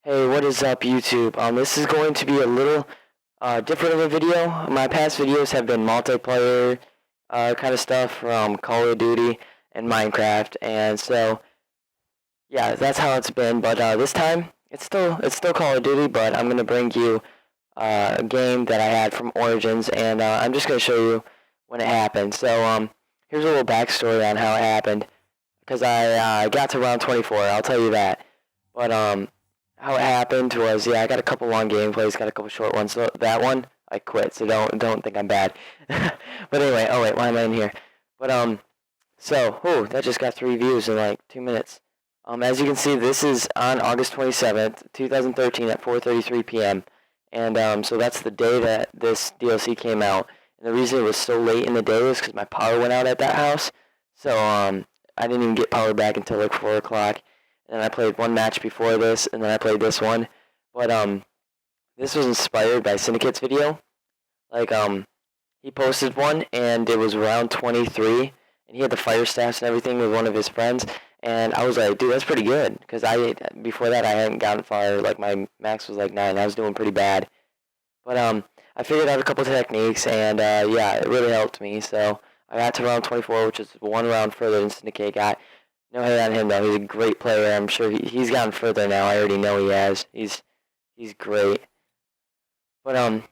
Hey, what is up, YouTube? This is going to be a little different of a video. My past videos have been multiplayer kind of stuff from Call of Duty and Minecraft, and so yeah, that's how it's been. But this time, it's still Call of Duty, but I'm gonna bring you a game that I had from Origins, and I'm just gonna show you when it happened. So here's a little backstory on how it happened, because I got to round 24. I'll tell you that, but how it happened was, yeah, I got a couple long gameplays, got a couple short ones. So that one, I quit. So don't think I'm bad. But anyway, oh wait, why am I in here? But that just got 3 views in like 2 minutes. As you can see, this is on August 27th, 2013 at 4:33 p.m. And so that's the day that this DLC came out. And the reason it was so late in the day was because my power went out at that house. So I didn't even get power back until like 4 o'clock. And I played one match before this, and then I played this one. But this was inspired by Syndicate's video. Like he posted one, and it was round 23, and he had the fire staffs and everything with one of his friends. And I was like, dude, that's pretty good, because before that I hadn't gotten far. Like my max was like 9. I was doing pretty bad. But I figured out a couple techniques, and yeah, it really helped me. So I got to round 24, which is one round further than Syndicate got. No hate on him though. He's a great player. I'm sure he's gotten further now. I already know he has. He's great. But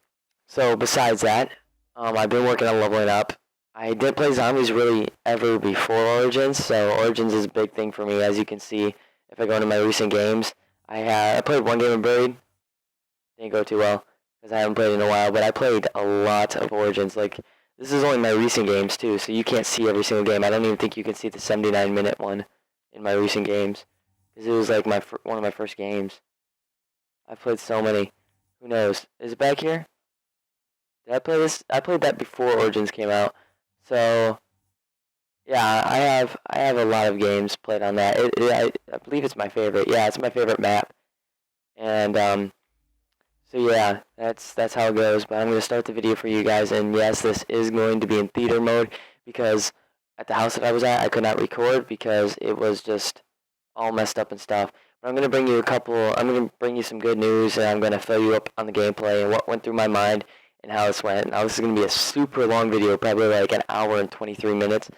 so besides that, I've been working on leveling up. I didn't play zombies really ever before Origins, so Origins is a big thing for me. As you can see, if I go into my recent games, I played one game of Buried. Didn't go too well because I haven't played in a while. But I played a lot of Origins. Like, this is only my recent games too, so you can't see every single game. I don't even think you can see the 79-minute one in my recent games, because it was like one of my first games. I've played so many. Who knows? Is it back here? Did I play this? I played that before Origins came out. So yeah, I have a lot of games played on that. I believe it's my favorite. Yeah, it's my favorite map. And so yeah, that's how it goes. But I'm gonna start the video for you guys, and yes, this is going to be in theater mode, because at the house that I was at, I could not record because it was just all messed up and stuff. But I'm gonna bring you I'm gonna bring you some good news, and I'm gonna fill you up on the gameplay and what went through my mind and how this went. Now this is gonna be a super long video, probably like an hour and 23 minutes,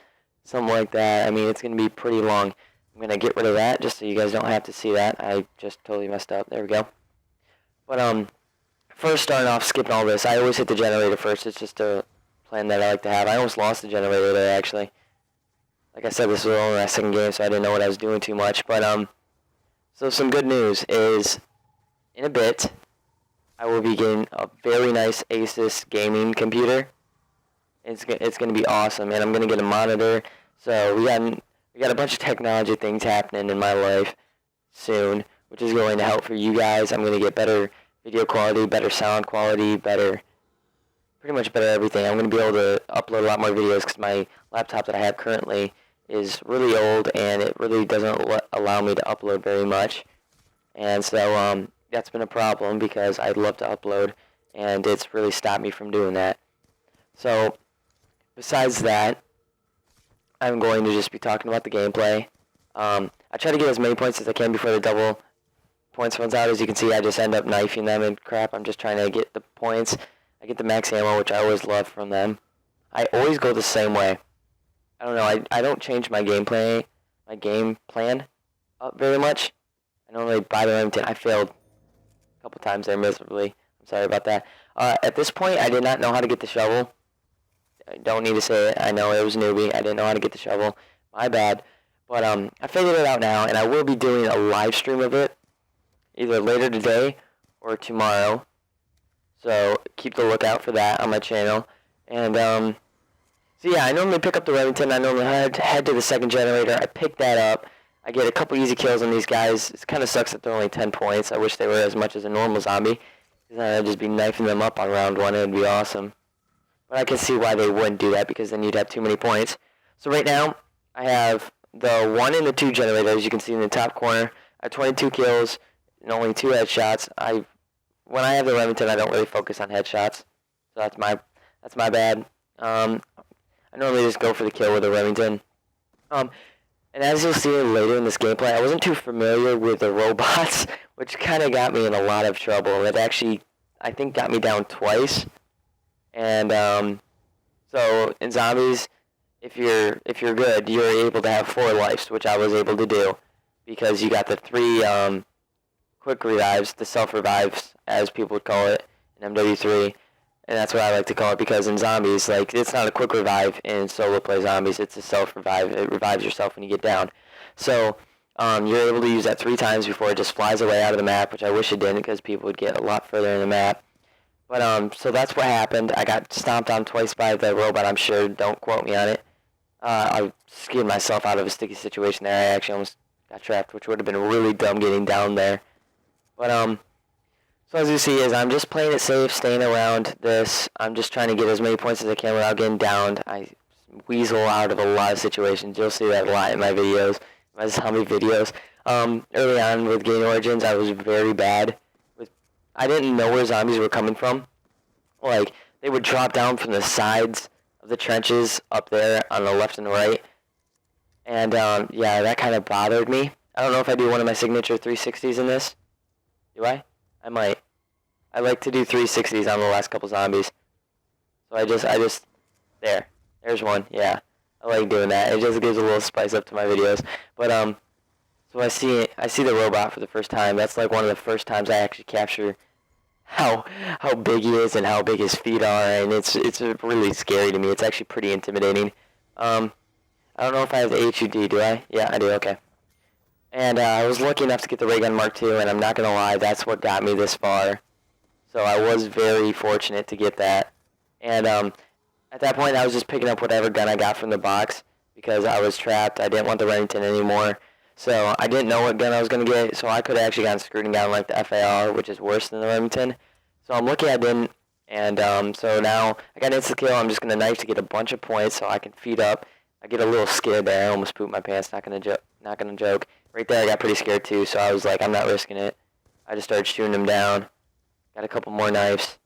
something like that. I mean, it's gonna be pretty long. I'm gonna get rid of that just so you guys don't have to see that. I just totally messed up. There we go. But first, starting off, skipping all this, I always hit the generator first. It's just a plan that I like to have. I almost lost the generator there, actually. Like I said, this was only my second game, so I didn't know what I was doing too much. But so some good news is, in a bit, I will be getting a very nice Asus gaming computer. It's gonna be awesome, and I'm gonna get a monitor. So we got a bunch of technology things happening in my life soon, which is going to help for you guys. I'm gonna get better video quality, better sound quality, pretty much better everything. I'm going to be able to upload a lot more videos because my laptop that I have currently is really old, and it really doesn't allow me to upload very much. And so that's been a problem, because I'd love to upload, and it's really stopped me from doing that. So besides that, I'm going to just be talking about the gameplay. I try to get as many points as I can before the double points runs out. As you can see, I just end up knifing them and crap. I'm just trying to get the points. I get the max ammo, which I always love from them. I always go the same way. I don't know. I don't change my game plan up very much. I don't really buy the Remington. I failed a couple times there miserably. I'm sorry about that. At this point, I did not know how to get the shovel. I don't need to say it. I know it was newbie. I didn't know how to get the shovel. My bad. But I figured it out now, and I will be doing a live stream of it, either later today or tomorrow. So keep the lookout for that on my channel. And so yeah, I normally pick up the Remington. I normally head to the second generator. I pick that up. I get a couple easy kills on these guys. It kind of sucks that they're only 10 points. I wish they were as much as a normal zombie, because then I'd just be knifing them up on round 1. It would be awesome. But I can see why they wouldn't do that, because then you'd have too many points. So right now, I have the 1 and the 2 generator, as you can see in the top corner. I have 22 kills and only 2 headshots. When I have the Remington, I don't really focus on headshots, so that's my bad. I normally just go for the kill with the Remington. And And as you'll see later in this gameplay, I wasn't too familiar with the robots, which kind of got me in a lot of trouble. It actually, I think, got me down twice. And so in zombies, if you're good, you're able to have 4 lives, which I was able to do, because you got the 3 quick revives, the self revives, as people would call it in MW3. And that's what I like to call it, because in zombies, like, it's not a quick revive in solo play zombies, it's a self-revive. It revives yourself when you get down. So, you're able to use that 3 times before it just flies away out of the map, which I wish it didn't, because people would get a lot further in the map. But, so that's what happened. I got stomped on twice by the robot, I'm sure. Don't quote me on it. I scared myself out of a sticky situation there. I actually almost got trapped, which would have been really dumb getting down there. But, so as you see is I'm just playing it safe, staying around this. I'm just trying to get as many points as I can without getting downed. I weasel out of a lot of situations. You'll see that a lot in my videos, my zombie videos. Early on with Game Origins, I was very bad. I didn't know where zombies were coming from. Like, they would drop down from the sides of the trenches up there on the left and right. And, yeah, that kind of bothered me. I don't know if I do one of my signature 360s in this. Do I? I might. I like to do 360s on the last couple zombies. So I just, there's one, yeah. I like doing that. It just gives a little spice up to my videos. But, so I see the robot for the first time. That's like one of the first times I actually capture how big he is and how big his feet are, and it's really scary to me. It's actually pretty intimidating. I don't know if I have the HUD, do I? Yeah, I do, okay. And I was lucky enough to get the ray gun Mark II, and I'm not going to lie, that's what got me this far. So I was very fortunate to get that. And at that point, I was just picking up whatever gun I got from the box, because I was trapped. I didn't want the Remington anymore. So I didn't know what gun I was going to get, so I could have actually gotten screwed and gotten like the FAR, which is worse than the Remington. So I'm lucky I didn't. And so now I got an insta-kill. I'm just going to knife to get a bunch of points so I can feed up. I get a little scared there. I almost pooped my pants. Not gonna joke. Right there, I got pretty scared too. So I was like, I'm not risking it. I just started shooting him down. Got a couple more knives,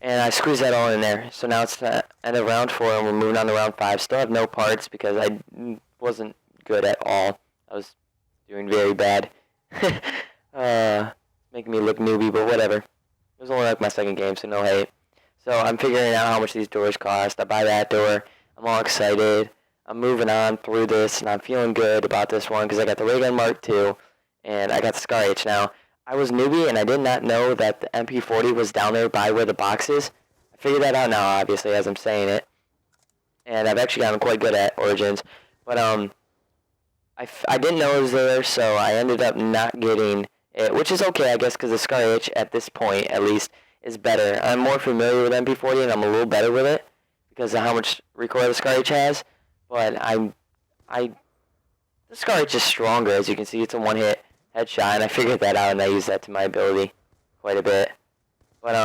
and I squeezed that all in there. So now it's the end of round 4, and we're moving on to round 5. Still have no parts because I wasn't good at all. I was doing very bad. Making me look newbie, but whatever. It was only like my second game, so no hate. So I'm figuring out how much these doors cost. I buy that door. I'm all excited. I'm moving on through this, and I'm feeling good about this one because I got the ray gun Mark II, and I got the Scar H. Now, I was newbie, and I did not know that the MP40 was down there by where the box is. I figured that out now, obviously, as I'm saying it. And I've actually gotten quite good at Origins. But I didn't know it was there, so I ended up not getting it, which is okay, I guess, because the Scar H, at this point, at least, is better. I'm more familiar with MP40, and I'm a little better with it because of how much recoil the Scar H has. But the Scar H is stronger, as you can see. It's a one-hit headshot, and I figured that out, and I used that to my ability quite a bit. But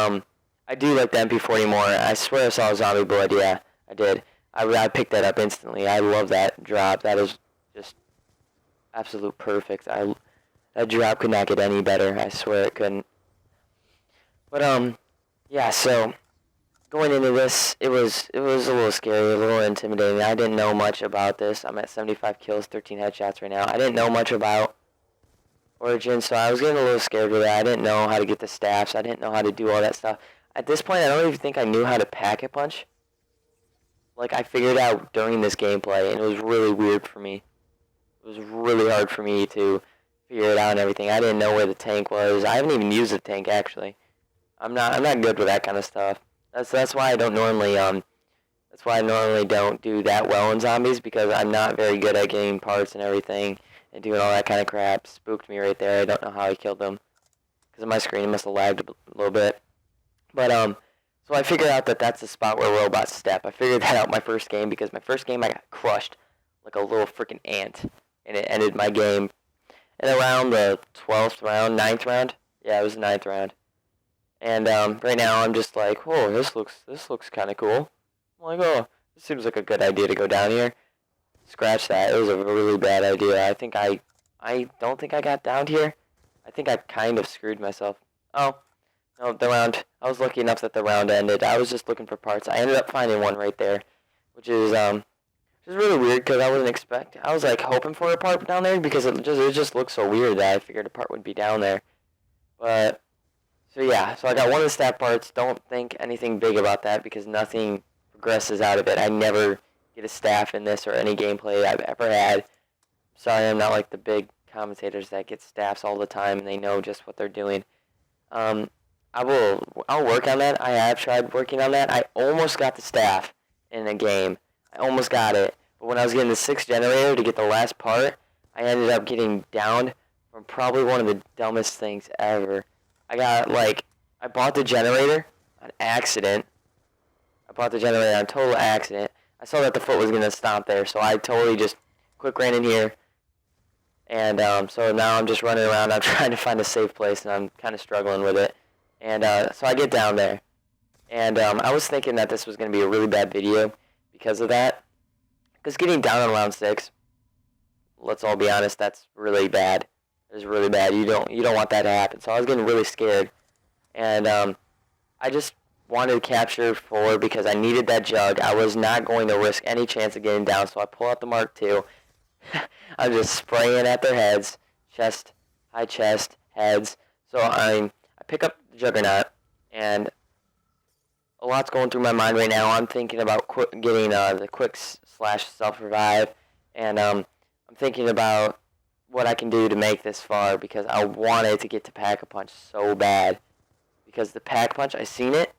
I do like the MP40 more. I swear I saw a zombie blood. Yeah, I did. I picked that up instantly. I love that drop. That is just absolute perfect. That drop could not get any better. I swear it couldn't. But yeah. So going into this, it was a little scary, a little intimidating. I didn't know much about this. I'm at 75 kills, 13 headshots right now. I didn't know much about Origin, so I was getting a little scared with it. I didn't know how to get the staffs. I didn't know how to do all that stuff. At this point, I don't even think I knew how to packet punch. Like, I figured out during this gameplay, and it was really weird for me. It was really hard for me to figure it out and everything. I didn't know where the tank was. I haven't even used the tank, actually. I'm not good with that kind of stuff. That's why I don't normally don't do that well in zombies, because I'm not very good at getting parts and everything and doing all that kind of crap. Spooked me right there. I don't know how I killed them because my screen must have lagged a little bit. But so I figured out that that's the spot where robots step. I figured that out my first game, because my first game I got crushed like a little freaking ant, and it ended my game. And around the 12th round, 9th round, yeah, it was the 9th round. And right now I'm just like, oh, this looks kind of cool. I'm like, oh, this seems like a good idea to go down here. Scratch that. It was a really bad idea. I don't think I got down here. I think I kind of screwed myself. Oh, no, I was lucky enough that the round ended. I was just looking for parts. I ended up finding one right there, which is Which is really weird because I wasn't expecting. I was like hoping for a part down there because it just looked so weird that I figured a part would be down there. But so yeah, so I got one of the stat parts. Don't think anything big about that because nothing progresses out of it. I never get a staff in this or any gameplay I've ever had. Sorry, I'm not like the big commentators that get staffs all the time and they know just what they're doing. I'll work on that. I have tried working on that. I almost got the staff in a game. I almost got it. But when I was getting the 6th generator to get the last part, I ended up getting downed from probably one of the dumbest things ever. I bought the generator on accident. I bought the generator on total accident. I saw that the foot was going to stomp there, so I totally just quick ran in here. And so now I'm just running around. I'm trying to find a safe place, and I'm kind of struggling with it. And so I get down there. And I was thinking that this was going to be a really bad video because of that. Because getting down on round 6, let's all be honest, that's really bad. It's really bad. You don't want that to happen. So I was getting really scared. And I just wanted to capture 4 because I needed that jug. I was not going to risk any chance of getting down, so I pull out the Mark II. I'm just spraying at their heads, chest, high chest, heads. So I pick up the Juggernaut, and a lot's going through my mind right now. I'm thinking about getting the quick / self-revive, and I'm thinking about what I can do to make this far because I wanted to get to Pack-a-Punch so bad. Because the Pack-a-Punch, I seen what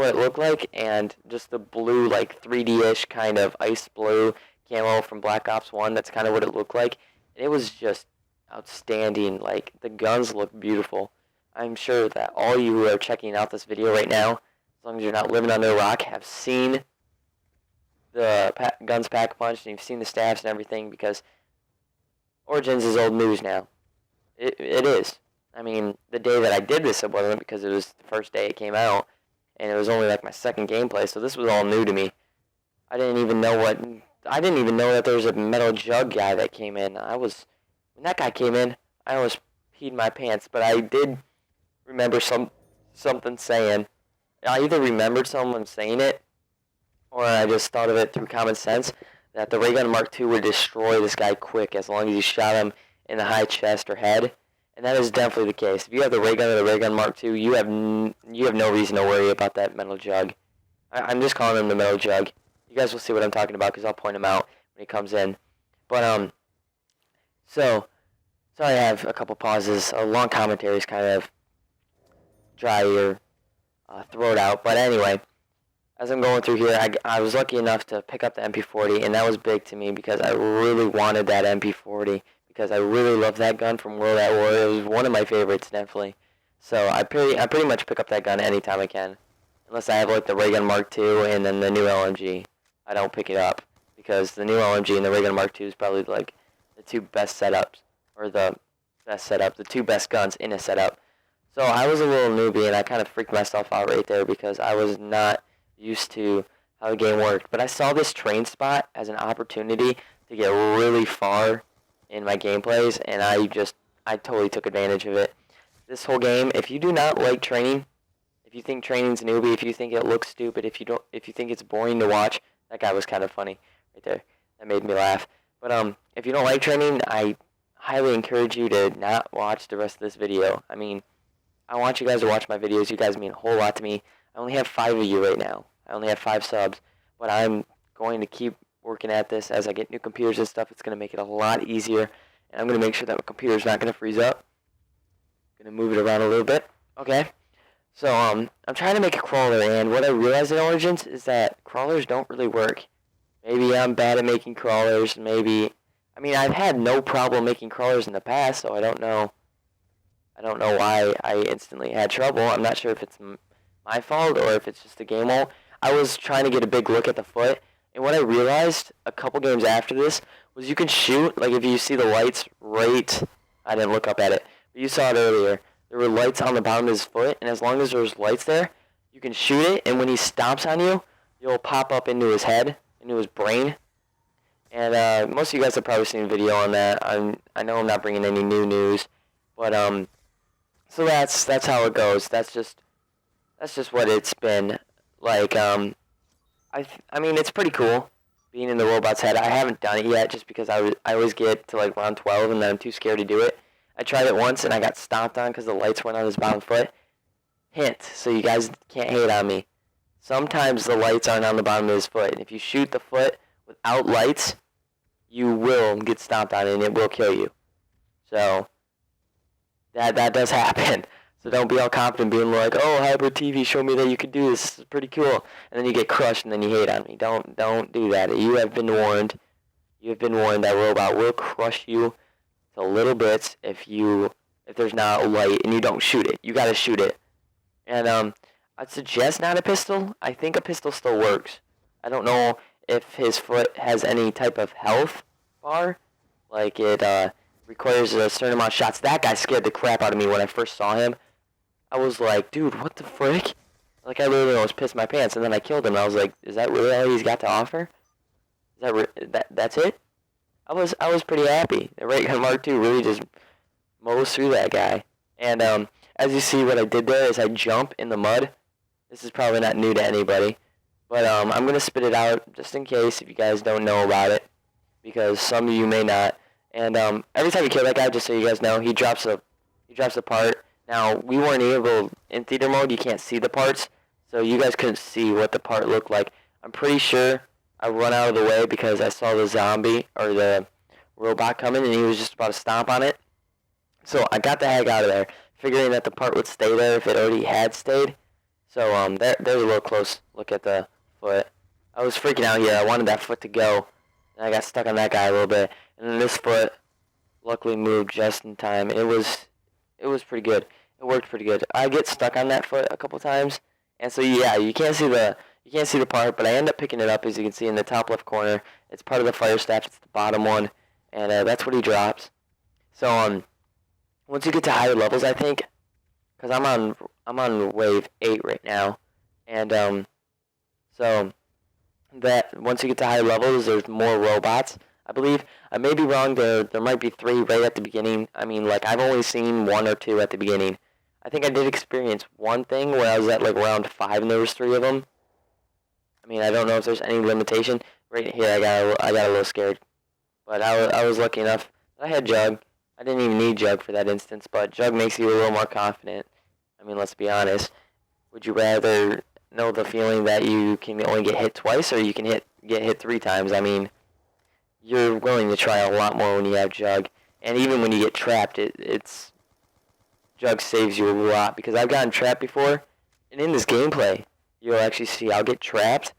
it looked like, and just the blue, like 3D-ish kind of ice blue camo from Black Ops 1, that's kind of what it looked like. And it was just outstanding. Like, the guns look beautiful. I'm sure that all you who are checking out this video right now, as long as you're not living under a rock, have seen the guns Pack-a-Punch, and you've seen the staffs and everything, because Origins is old news now. It is. I mean, the day that I did this, it wasn't because it was the first day it came out, and it was only like my second gameplay, so this was all new to me. I didn't even know that there was a metal jug guy that came in. When that guy came in, I almost peed my pants, but I did remember something saying, I either remembered someone saying it, or I just thought of it through common sense, that the Ray Gun Mark II would destroy this guy quick as long as you shot him in the high chest or head. And that is definitely the case. If you have the Ray Gun or the Ray Gun Mark II, you have no reason to worry about that metal jug. I'm just calling him the metal jug. You guys will see what I'm talking about because I'll point him out when he comes in. But, so, sorry I have a couple pauses. A long commentary is kind of dry your throat out. But anyway, as I'm going through here, I was lucky enough to pick up the MP40, and that was big to me because I really wanted that MP40. Because I really love that gun from World at War. It was one of my favorites, definitely. So I pretty much pick up that gun anytime I can. Unless I have like the Ray Gun Mark II and then the new LMG. I don't pick it up. Because the new LMG and the Ray Gun Mark II is probably like the 2 best setups. Or the best setup. The 2 best guns in a setup. So I was a little newbie and I kind of freaked myself out right there because I was not used to how the game worked. But I saw this train spot as an opportunity to get really far in my gameplays, and I totally took advantage of it. This whole game, if you do not like training, if you think training's newbie, if you think it looks stupid, if you think it's boring to watch, that guy was kind of funny right there. That made me laugh. But if you don't like training, I highly encourage you to not watch the rest of this video. I mean, I want you guys to watch my videos. You guys mean a whole lot to me. I only have 5 of you right now. I only have 5 subs, but I'm going to keep working at this as I get new computers and stuff. It's going to make it a lot easier, and I'm going to make sure that my computer's not going to freeze up. I'm going to move it around a little bit. Okay, so I'm trying to make a crawler, and what I realized in Origins is that crawlers don't really work. Maybe I'm bad at making crawlers, maybe, I mean, I've had no problem making crawlers in the past, so I don't know why I instantly had trouble. I'm not sure if it's my fault or if it's just the game mode. I was trying to get a big look at the foot, and what I realized a couple games after this was you can shoot, like if you see the lights right, I didn't look up at it, but you saw it earlier. There were lights on the bottom of his foot, and as long as there's lights there, you can shoot it, and when he stomps on you, you'll pop up into his head, into his brain. And most of you guys have probably seen a video on that. I know I'm not bringing any new news, but so that's how it goes. That's just what it's been like. I mean, it's pretty cool. being in the robot's head. I haven't done it yet just because I always get to like round 12 and then I'm too scared to do it. I tried it once and I got stomped on because the lights weren't on his bottom foot. Hint, so you guys can't hate on me. Sometimes the lights aren't on the bottom of his foot. And if you shoot the foot without lights, you will get stomped on and it will kill you. So that does happen. So don't be all confident being like, oh, HybridTV showed me that you could do this. This is pretty cool. And then you get crushed and then you hate on me. Don't do that. You have been warned. You have been warned that robot will crush you to little bits if there's not a light and you don't shoot it. You gotta shoot it. And I'd suggest not a pistol. I think a pistol still works. I don't know if his foot has any type of health bar. Like it requires a certain amount of shots. That guy scared the crap out of me when I first saw him. I was like, dude, what the frick? Like, I literally almost pissed my pants, and then I killed him. And I was like, is that really all he's got to offer? Is that's it? I was pretty happy. The Ray Gun Mark II really just mows through that guy. And as you see, what I did there is I jump in the mud. This is probably not new to anybody, but I'm gonna spit it out just in case if you guys don't know about it, because some of you may not. And every time you kill that guy, just so you guys know, he drops a part. Now, we weren't able, in theater mode, you can't see the parts, so you guys couldn't see what the part looked like. I'm pretty sure I run out of the way because I saw the zombie, or the robot coming, and he was just about to stomp on it. So I got the heck out of there, figuring that the part would stay there if it already had stayed. So there's a little close look at the foot. I was freaking out here. I wanted that foot to go, and I got stuck on that guy a little bit. And then this foot luckily moved just in time. It was pretty good. It worked pretty good. I get stuck on that foot a couple times, and so yeah, you can't see the part, but I end up picking it up, as you can see in the top left corner. It's part of the fire staff. It's the bottom one, and that's what he drops. So once you get to higher levels, I think, because I'm on wave 8 right now, and so that once you get to higher levels, there's more robots. I believe. I may be wrong. There might be 3 right at the beginning. I mean, like, I've only seen 1 or 2 at the beginning. I think I did experience one thing where I was at, like, round 5 and there was 3 of them. I mean, I don't know if there's any limitation. Right here, I got a little scared. But I was lucky enough that I had Jug. I didn't even need Jug for that instance, but Jug makes you a little more confident. I mean, let's be honest. Would you rather know the feeling that you can only get hit twice, or you can get hit 3 times? I mean, you're willing to try a lot more when you have Jug, and even when you get trapped, it's Jug saves you a lot, because I've gotten trapped before, and in this gameplay, you'll actually see I'll get trapped,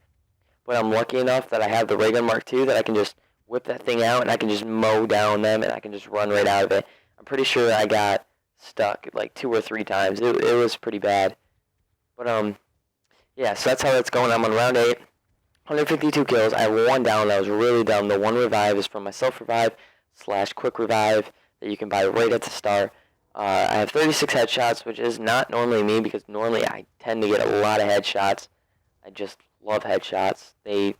but I'm lucky enough that I have the Ray Gun Mark II that I can just whip that thing out, and I can just mow down them, and I can just run right out of it. I'm pretty sure I got stuck like 2 or 3 times. It was pretty bad, but yeah, so that's how it's going. I'm on round 8. 152 kills. I have 1 down. That was really dumb. The 1 revive is from my self-revive / quick revive that you can buy right at the start. I have 36 headshots, which is not normally me, because normally I tend to get a lot of headshots. I just love headshots. I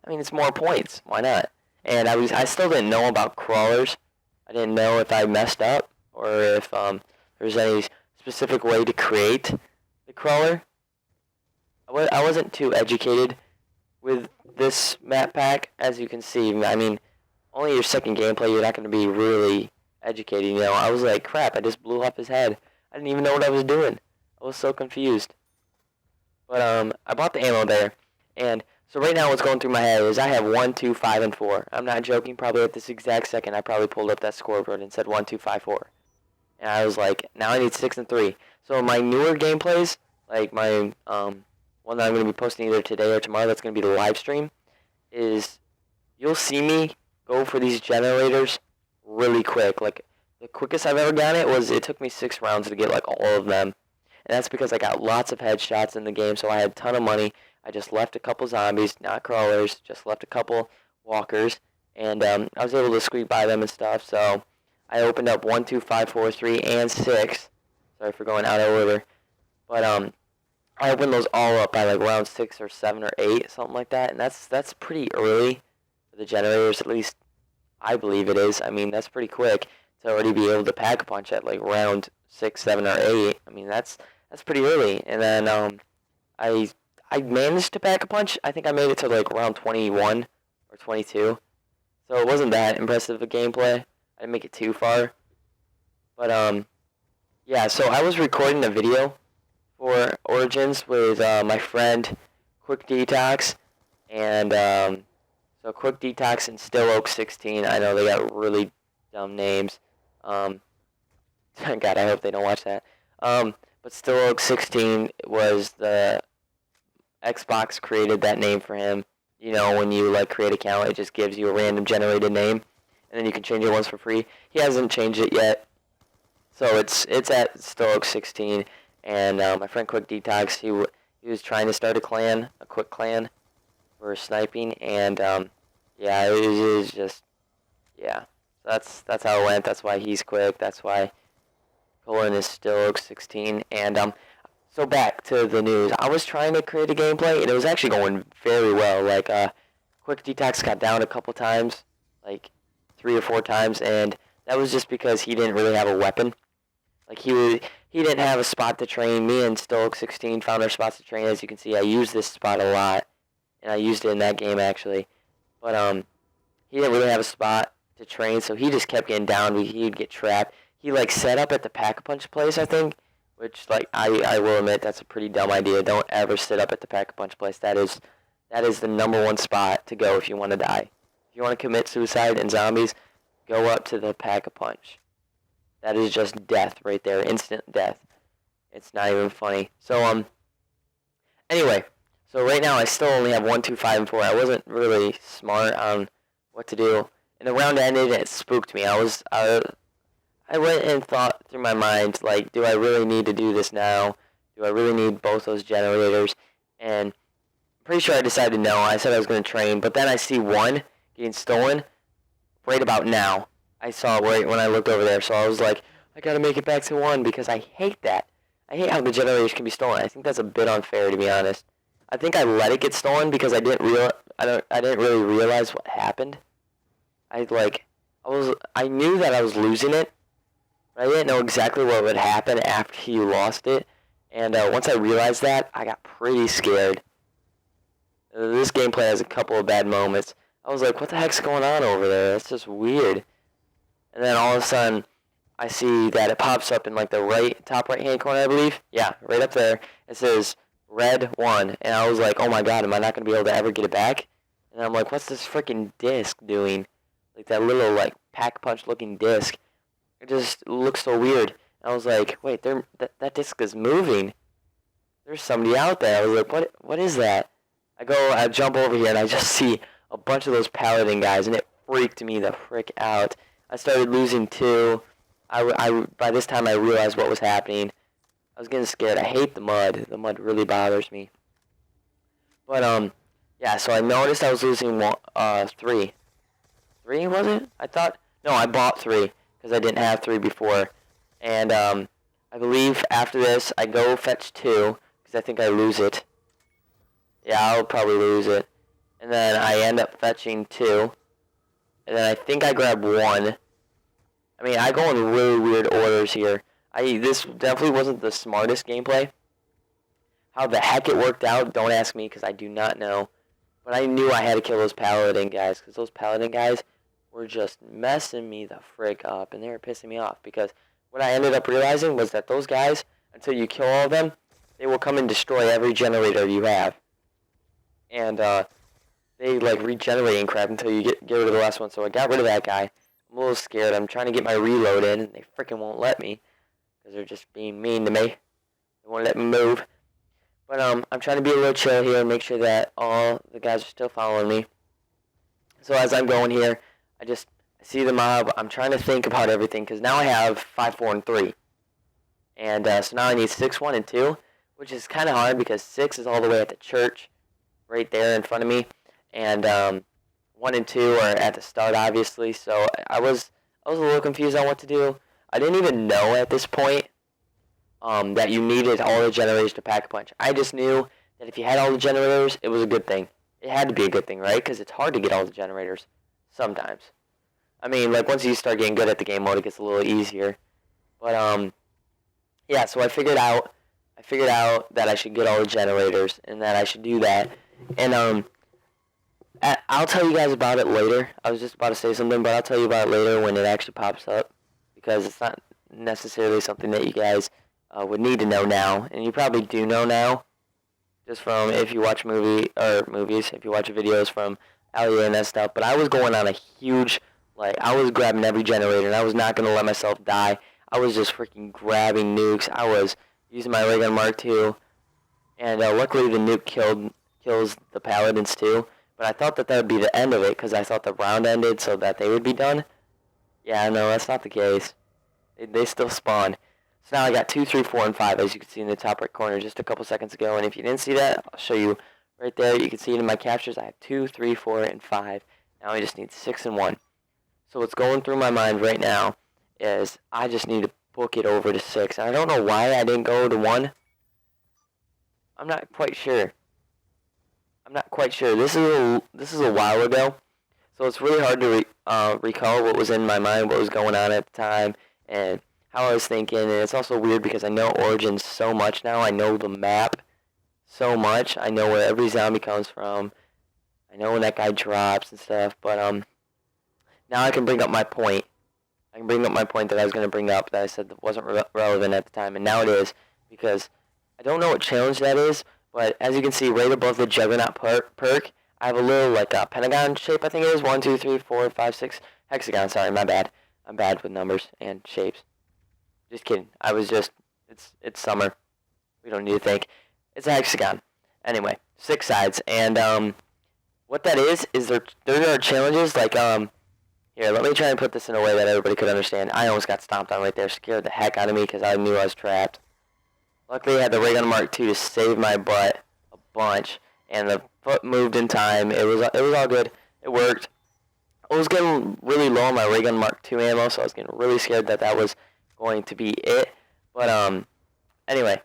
mean, it's more points. Why not? And I still didn't know about crawlers. I didn't know if I messed up or if there's any specific way to create the crawler. I wasn't too educated with this map pack, as you can see. I mean, only your second gameplay, you're not going to be really educated, you know. I was like, crap, I just blew up his head. I didn't even know what I was doing. I was so confused. But I bought the ammo there, and so right now what's going through my head is I have 1, 2, 5, and 4. I'm not joking. Probably at this exact second, I probably pulled up that scoreboard and said 1, 2, 5, 4. And I was like, now I need 6 and 3. So my newer gameplays, like my one that I'm going to be posting either today or tomorrow, that's going to be the live stream, is you'll see me go for these generators really quick. Like, the quickest I've ever gotten it took me 6 rounds to get, like, all of them. And that's because I got lots of headshots in the game, so I had a ton of money. I just left a couple zombies, not crawlers, just left a couple walkers, and I was able to squeak by them and stuff. So I opened up 1, 2, 5, 4, 3, and 6. Sorry for going out of order. But I opened those all up by like round 6 or 7 or 8, something like that, and that's pretty early for the generators. At least I believe it is. I mean, that's pretty quick to already be able to pack a punch at like round 6, 7, or 8. I mean, that's pretty early. And then I managed to pack a punch. I think I made it to like round 21 or or 22. So it wasn't that impressive a gameplay. I didn't make it too far. But, yeah, so I was recording a video for Origins with my friend Quick Detox. And so Quick Detox and Still Oak 16. I know they got really dumb names. God, I hope they don't watch that. But Still Oak 16 was the Xbox created that name for him. You know, when you like create an account, it just gives you a random generated name, and then you can change it once for free. He hasn't changed it yet, so it's at Still Oak 16. And my friend Quick Detox, he was trying to start a quick clan for sniping, and yeah, it was just, yeah. So that's how it went. That's why he's quick. That's why Colin is Still Oak 16. And so back to the news. I was trying to create a gameplay, and it was actually going very well. Like, Quick Detox got down a couple times, like 3 or 4 times, and that was just because he didn't really have a weapon. Like, he didn't have a spot to train. Me and Still Oak 16 found our spots to train. As you can see, I use this spot a lot, and I used it in that game, actually. But, he didn't really have a spot to train, so he just kept getting down. He'd get trapped. He, like, set up at the Pack-a-Punch place, I think, which, like, I will admit that's a pretty dumb idea. Don't ever sit up at the Pack-a-Punch place. That is the #1 spot to go if you want to die. If you want to commit suicide and zombies, go up to the Pack-a-Punch. That is just death right there. Instant death. It's not even funny. So, anyway. So right now I still only have 1, 2, 5, and 4. I wasn't really smart on what to do. And the round ended and it spooked me. I went and thought through my mind, like, do I really need to do this now? Do I really need both those generators? And I'm pretty sure I decided no. I said I was going to train, but then I see one getting stolen right about now. I saw right when I looked over there, so I was like, I got to make it back to 1 because I hate that. I hate how the generators can be stolen. I think that's a bit unfair, to be honest. I think I let it get stolen because I didn't really realize what happened. I knew that I was losing it. I didn't know exactly what would happen after you lost it, and once I realized that, I got pretty scared. This gameplay has a couple of bad moments. I was like, what the heck's going on over there? That's just weird. And then all of a sudden, I see that it pops up in like the top right-hand corner, I believe. Yeah, right up there. It says red 1, and I was like, oh my god, am I not going to be able to ever get it back? And I'm like, what's this freaking disc doing? Like that little like Pack-a-Punch looking disc. It just looks so weird. And I was like, wait, that disc is moving. There's somebody out there. I was like, what is that? I jump over here and I just see a bunch of those paladin guys, and it freaked me the frick out. I started losing 2. By this time I realized what was happening. I was getting scared. I hate the mud. The mud really bothers me. But yeah. So I noticed I was losing 3. 3 was it? I bought 3. Because I didn't have 3 before. And I believe after this, I go fetch 2, because I think I lose it. Yeah, I'll probably lose it. And then I end up fetching 2. And then I think I grab 1. I mean, I go in really weird orders here. This definitely wasn't the smartest gameplay. How the heck it worked out, don't ask me, because I do not know. But I knew I had to kill those paladin guys, because those paladin guys were just messing me the frick up, and they were pissing me off, because what I ended up realizing was that those guys, until you kill all of them, they will come and destroy every generator you have. And they like regenerate and crap until you get rid of the last one. So I got rid of that guy. I'm a little scared. I'm trying to get my reload in, and they freaking won't let me, because they're just being mean to me. They won't let me move. But I'm trying to be a little chill here and make sure that all the guys are still following me. So as I'm going here, I see the mob. I'm trying to think about everything, because now I have 5, 4, and 3. And so now I need 6, 1, and 2, which is kind of hard because 6 is all the way at the church right there in front of me. And 1 and 2 are at the start, obviously. So I was a little confused on what to do. I didn't even know at this point that you needed all the generators to Pack-a-Punch. I just knew that if you had all the generators, it was a good thing. It had to be a good thing, right? Because it's hard to get all the generators sometimes. I mean, like, once you start getting good at the game mode, it gets a little easier. But, yeah, so I figured out that I should get all the generators and that I should do that. And, I'll tell you guys about it later. I was just about to say something, but I'll tell you about it later when it actually pops up, because it's not necessarily something that you guys would need to know now, and you probably do know now, just from if you watch movies, if you watch videos from Ali and that stuff. But I was going on a huge, like, I was grabbing every generator, and I was not going to let myself die. I was just freaking grabbing nukes. I was using my ray gun Mark II, and luckily the nuke kills the paladins too. But I thought that would be the end of it, because I thought the round ended so that they would be done. Yeah, no, that's not the case. They still spawn. So now I got 2, 3, 4, and 5, as you can see in the top right corner just a couple seconds ago. And if you didn't see that, I'll show you right there. You can see it in my captures. I have 2, 3, 4, and 5. Now I just need 6 and 1. So what's going through my mind right now is I just need to book it over to 6. And I don't know why I didn't go to 1. I'm not quite sure. This is a while ago, so it's really hard to recall what was in my mind, what was going on at the time, and how I was thinking. And it's also weird because I know Origins so much now. I know the map so much. I know where every zombie comes from. I know when that guy drops and stuff. But now I can bring up my point. I can bring up my point that I was going to bring up that I said that wasn't relevant at the time, and now it is, because I don't know what challenge that is. But as you can see, right above the Juggernaut perk, I have a little, like, pentagon shape, I think it is. 1, 2, 3, 4, 5, 6. Hexagon, sorry, my bad. I'm bad with numbers and shapes. Just kidding. It's summer. We don't need to think. It's a hexagon. Anyway, 6 sides. And, what that is there are challenges, like, here, let me try and put this in a way that everybody could understand. I almost got stomped on right there. Scared the heck out of me because I knew I was trapped. Luckily, I had the ray gun Mark II to save my butt a bunch, and the foot moved in time. It was all good. It worked. I was getting really low on my ray gun Mark II ammo, so I was getting really scared that was going to be it. But anyway,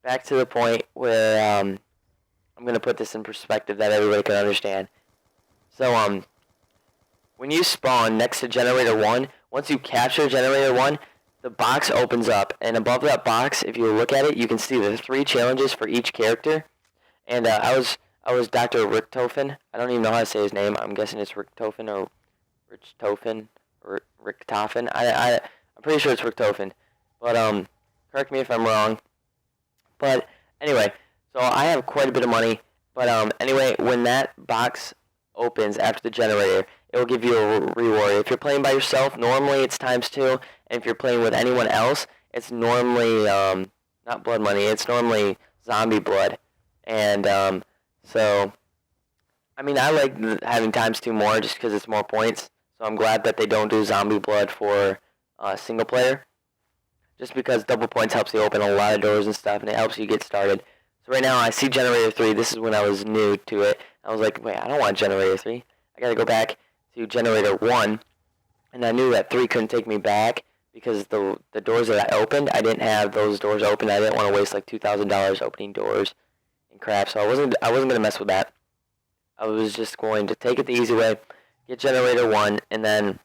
back to the point where I'm gonna put this in perspective that everybody can understand. So when you spawn next to Generator 1, once you capture Generator 1, the box opens up, and above that box, if you look at it, you can see the 3 challenges for each character. And I was Dr. Richtofen. I don't even know how to say his name. I'm guessing it's Richtofen or Richtofen or Richtofen. I'm pretty sure it's Richtofen. But correct me if I'm wrong. But anyway, so I have quite a bit of money. But anyway, when that box opens after the generator, it will give you a reward. If you're playing by yourself, normally it's ×2, and if you're playing with anyone else, it's normally not blood money. It's normally zombie blood. And so, I mean, I like having ×2 more just because it's more points. So I'm glad that they don't do zombie blood for single player, just because double points helps you open a lot of doors and stuff, and it helps you get started. So right now I see Generator 3. This is when I was new to it. I was like, wait, I don't want Generator 3. I gotta go back to Generator 1, and I knew that 3 couldn't take me back because the doors that I opened, I didn't have those doors open. I didn't want to waste like $2,000 opening doors and crap, so I wasn't gonna mess with that. I was just going to take it the easy way, get Generator 1, and then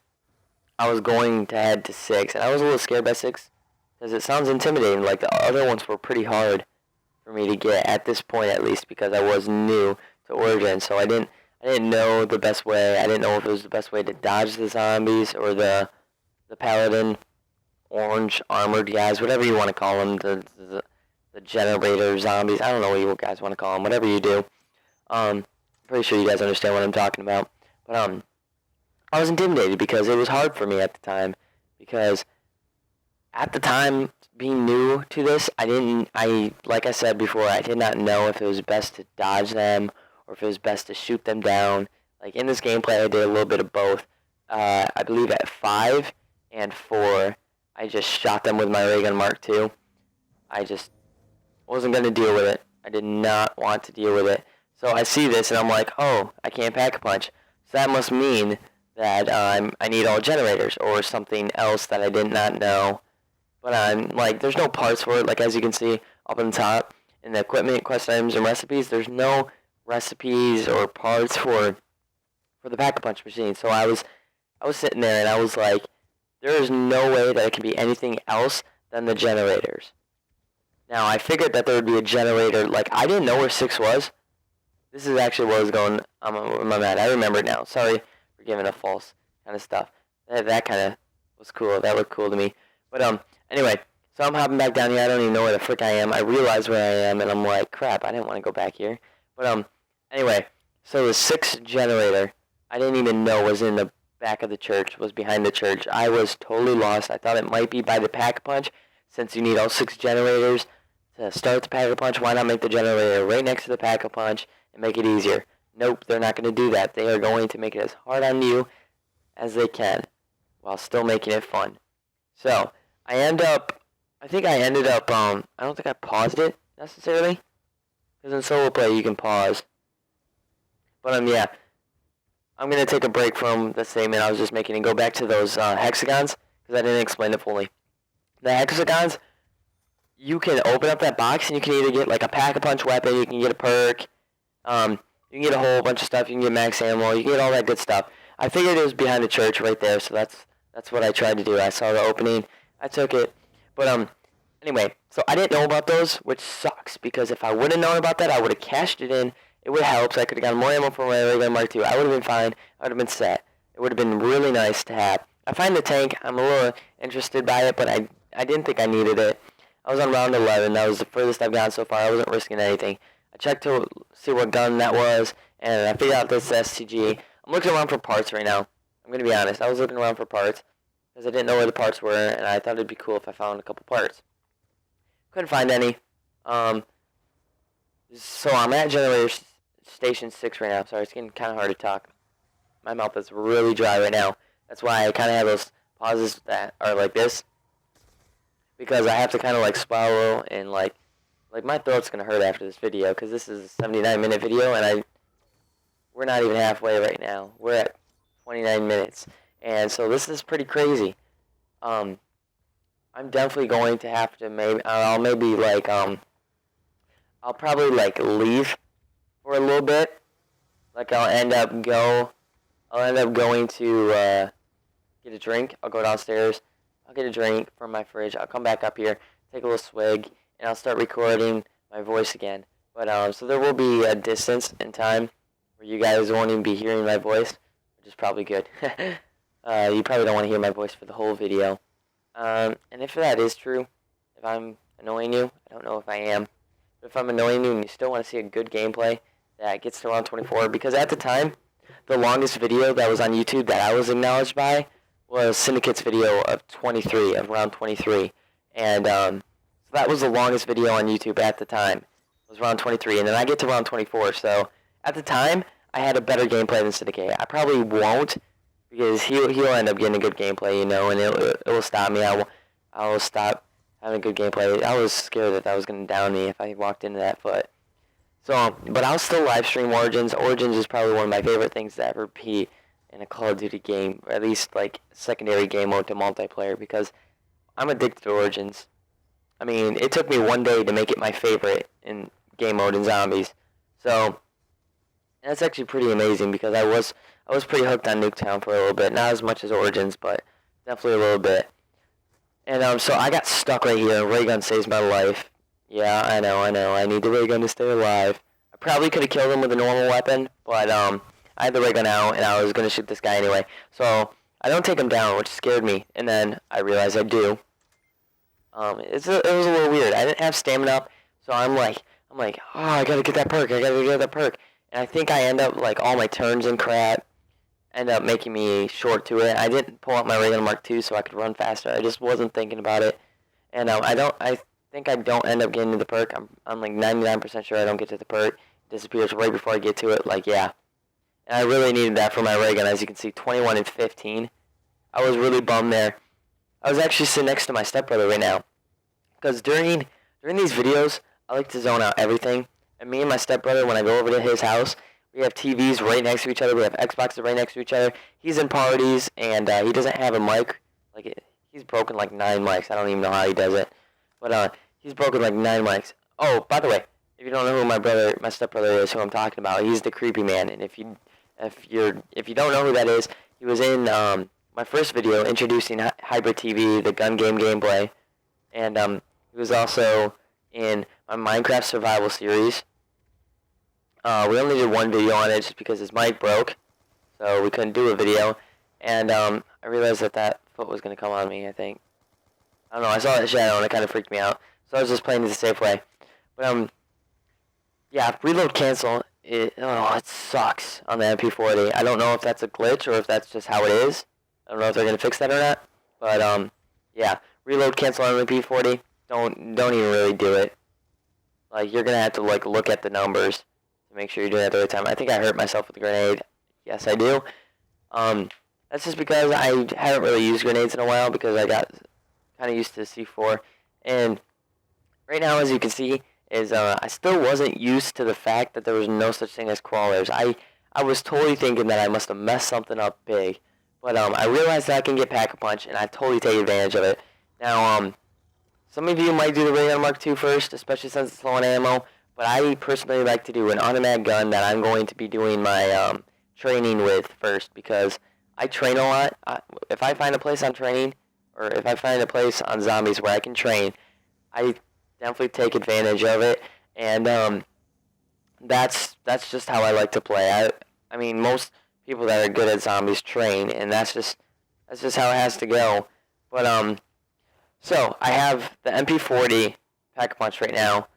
I was going to head to 6, and I was a little scared by 6 because it sounds intimidating. Like, the other ones were pretty hard for me to get at this point, at least, because I was new to Origin, so I didn't know the best way. I didn't know if it was the best way to dodge the zombies or the paladin, orange armored guys, whatever you want to call them, the generator zombies. I don't know what you guys want to call them. Whatever you do. Pretty sure you guys understand what I'm talking about. But I was intimidated because it was hard for me at the time. Because at the time, being new to this, like I said before, I did not know if it was best to dodge them or if it was best to shoot them down. Like, in this gameplay, I did a little bit of both. I believe at 5 and 4, I just shot them with my ray gun Mark II. I just wasn't going to deal with it. I did not want to deal with it. So I see this, and I'm like, oh, I can't pack a punch. So that must mean that I need all generators or something else that I did not know. But I'm like, there's no parts for it. Like, as you can see up on the top, in the equipment, quest items, and recipes, there's no recipes or parts for the pack-a-punch machine. So I was sitting there, and I was like, there is no way that it can be anything else than the generators. Now, I figured that there would be a generator. Like, I didn't know where 6 was. This is actually what was going on in my mind. I remember it now. Sorry for giving a false kind of stuff. That kind of was cool. That looked cool to me. But anyway, so I'm hopping back down here. I don't even know where the frick I am. I realize where I am, and I'm like, crap, I didn't want to go back here. But anyway, so the 6th generator, I didn't even know was in the back of the church, was behind the church. I was totally lost. I thought it might be by the Pack-a-Punch, since you need all 6 generators to start the Pack-a-Punch. Why not make the generator right next to the Pack-a-Punch and make it easier? Nope, they're not going to do that. They are going to make it as hard on you as they can, while still making it fun. So, I ended up, I don't think I paused it, necessarily, because in solo play you can pause. But, yeah, I'm going to take a break from the statement I was just making and go back to those hexagons, because I didn't explain it fully. The hexagons, you can open up that box, and you can either get, like, a Pack-a-Punch weapon, you can get a perk, you can get a whole bunch of stuff, you can get max ammo, you can get all that good stuff. I figured it was behind the church right there, so that's what I tried to do. I saw the opening, I took it, but anyway, so I didn't know about those, which sucks, because if I would have known about that, I would have cashed it in, it would have helped, so I could have gotten more ammo for my regular Mark II, I would have been fine, I would have been set, it would have been really nice to have. I find the tank, I'm a little interested by it, but I didn't think I needed it. I was on round 11, that was the furthest I've gone so far, I wasn't risking anything. I checked to see what gun that was, and I figured out this STG. I'm looking around for parts right now. I'm going to be honest. I was looking around for parts because I didn't know where the parts were, and I thought it'd be cool if I found a couple parts. Couldn't find any. So I'm at generator station 6 right now. Sorry, it's getting kind of hard to talk. My mouth is really dry right now. That's why I kind of have those pauses that are like this, because I have to kind of like swallow and like my throat's going to hurt after this video, because this is a 79-minute video, and we're not even halfway right now. We're at 29 minutes. And so this is pretty crazy. I'm definitely going to have to I'll probably like leave for a little bit. Like I'll end up going to get a drink. I'll go downstairs. I'll get a drink from my fridge. I'll come back up here, take a little swig, and I'll start recording my voice again. But so there will be a distance in time where you guys won't even be hearing my voice, which is probably good. You probably don't want to hear my voice for the whole video. And if that is true, if I'm annoying you, I don't know if I am, but if I'm annoying you and you still want to see a good gameplay that gets to round 24, because at the time, the longest video that was on YouTube that I was acknowledged by was Syndicate's video of round 23. And so that was the longest video on YouTube at the time, was round 23. And then I get to round 24, so at the time, I had a better gameplay than Syndicate. I probably won't, because he'll end up getting a good gameplay, you know, and it will stop me. I will stop having a good gameplay. I was scared that was going to down me if I walked into that foot. So, but I'll still live stream Origins. Origins is probably one of my favorite things to ever be in a Call of Duty game, or at least like secondary game mode to multiplayer, because I'm addicted to Origins. I mean, it took me one day to make it my favorite in game mode in Zombies. So that's actually pretty amazing, because I was pretty hooked on Nuketown for a little bit. Not as much as Origins, but definitely a little bit. And so I got stuck right here. Ray gun saves my life. Yeah, I know. I need the ray gun to stay alive. I probably could have killed him with a normal weapon, but I had the ray gun out, and I was going to shoot this guy anyway. So I don't take him down, which scared me. And then I realized I do. It was a little weird. I didn't have stamina up, so I'm like, oh, I got to get that perk. And I think I end up, like, all my turns and crap end up making me short to it. I didn't pull out my regular Mark II so I could run faster. I just wasn't thinking about it. And I think I don't end up getting to the perk. I'm like 99% sure I don't get to the perk. It disappears right before I get to it. Like, yeah. And I really needed that for my ray gun. As you can see, 21 and 15. I was really bummed there. I was actually sitting next to my stepbrother right now, because during these videos, I like to zone out everything. And me and my stepbrother, when I go over to his house, we have TVs right next to each other. We have Xboxes right next to each other. He's in parties, and he doesn't have a mic. He's broken like 9 mics. I don't even know how he does it, but he's broken like 9 mics. Oh, by the way, if you don't know who my stepbrother is, who I'm talking about, he's the creepy man. And if you don't know who that is, he was in my first video introducing HybridTV, the gun game gameplay, and he was also in my Minecraft survival series. We only did one video on it just because his mic broke, so we couldn't do a video. And I realized that foot was going to come on me, I think. I don't know, I saw that shadow and it kind of freaked me out. So I was just playing it the safe way. But, yeah, reload cancel, it sucks on the MP40. I don't know if that's a glitch or if that's just how it is. I don't know if they're going to fix that or not. But, yeah, reload cancel on the MP40, don't even really do it. Like, you're going to have to, like, look at the numbers to make sure you're doing it at the right time. I think I hurt myself with a grenade. Yes, I do. That's just because I haven't really used grenades in a while because I got kind of used to C4. And right now, as you can see, is I still wasn't used to the fact that there was no such thing as crawlers. I was totally thinking that I must have messed something up big. But I realized that I can get Pack-a-Punch, and I totally take advantage of it. Now, some of you might do the Ray Gun Mark II first, especially since it's low on ammo. But I personally like to do an automatic gun that I'm going to be doing my training with first because I train a lot. If I find a place on training, or if I find a place on zombies where I can train, I definitely take advantage of it. And that's just how I like to play. I mean, most people that are good at zombies train, and that's just how it has to go. But so I have the MP40 Pack-a-Punch right now,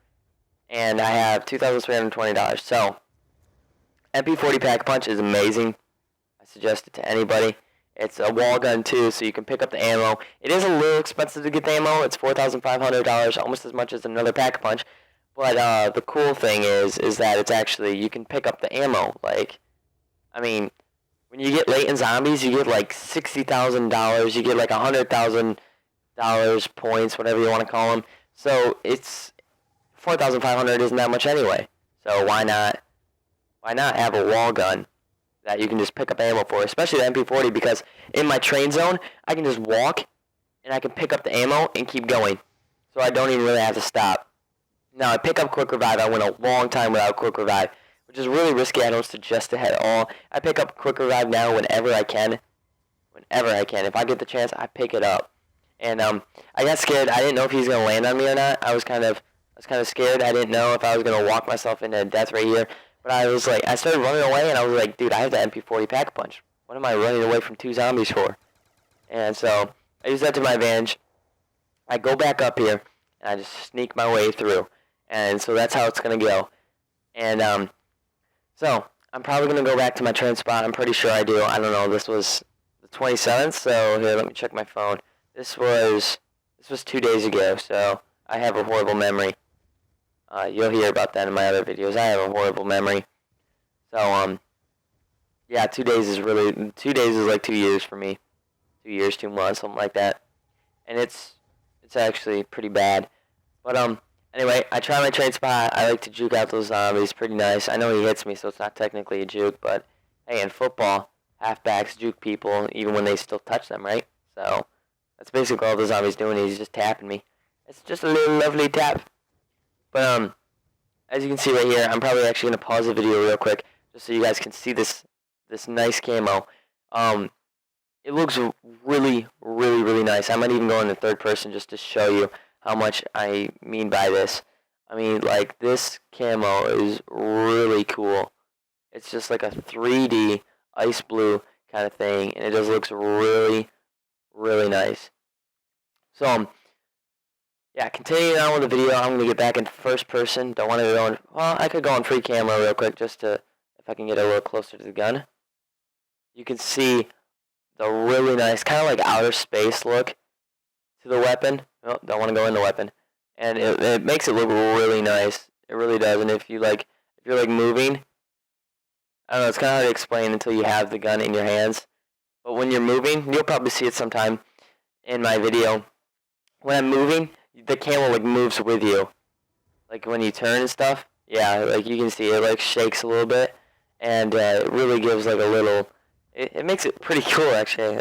and I have $2,320. So MP40 Pack-a-Punch is amazing. I suggest it to anybody. It's a wall gun too, so you can pick up the ammo. It is a little expensive to get the ammo. It's $4,500, almost as much as another Pack-a-Punch. But the cool thing is that it's actually, you can pick up the ammo. Like, I mean, when you get late in zombies, you get like $60,000. You get like $100,000 points, whatever you want to call them. So it's $4,500 isn't that much anyway. So why not have a wall gun that you can just pick up ammo for, especially the MP40, because in my train zone, I can just walk, and I can pick up the ammo and keep going. So I don't even really have to stop. Now, I pick up Quick Revive. I went a long time without Quick Revive, which is really risky. I don't suggest it at all. I pick up Quick Revive now whenever I can. Whenever I can. If I get the chance, I pick it up. And I got scared. I didn't know if he was going to land on me or not. I was kind of scared. I didn't know if I was going to walk myself into death right here. But I was like, I started running away, and I was like, dude, I have the MP40 Pack-a-Punch. What am I running away from 2 zombies for? And so I use that to my advantage. I go back up here, and I just sneak my way through. And so that's how it's going to go. And so I'm probably going to go back to my train spot. I'm pretty sure I do. I don't know. This was the 27th, so here, let me check my phone. This was 2 days ago, so I have a horrible memory. You'll hear about that in my other videos. I have a horrible memory. So, yeah, 2 days is like 2 years for me. 2 years, 2 months, something like that. And it's actually pretty bad. But, anyway, I try my train spot. I like to juke out those zombies. Pretty nice. I know he hits me, so it's not technically a juke. But, hey, in football, halfbacks juke people even when they still touch them, right? So, that's basically all the zombies doing. He's just tapping me. It's just a little lovely tap. But, as you can see right here, I'm probably actually going to pause the video real quick just so you guys can see this nice camo. It looks really, really, really nice. I might even go in the third person just to show you how much I mean by this. I mean, like, this camo is really cool. It's just like a 3D ice blue kind of thing, and it just looks really, really nice. So, yeah, continuing on with the video, I'm going to get back into first person. Don't want to go in, well, I could go on free camera real quick just to, if I can get a little closer to the gun. You can see the really nice, kind of like outer space look to the weapon. Oh, don't want to go in the weapon. And it makes it look really nice. It really does. And if you're like moving, I don't know, it's kind of hard to explain until you have the gun in your hands. But when you're moving, you'll probably see it sometime in my video. When I'm moving, the camera like moves with you, like when you turn and stuff. Yeah, like you can see it like shakes a little bit, and it really gives like a little. It makes it pretty cool actually.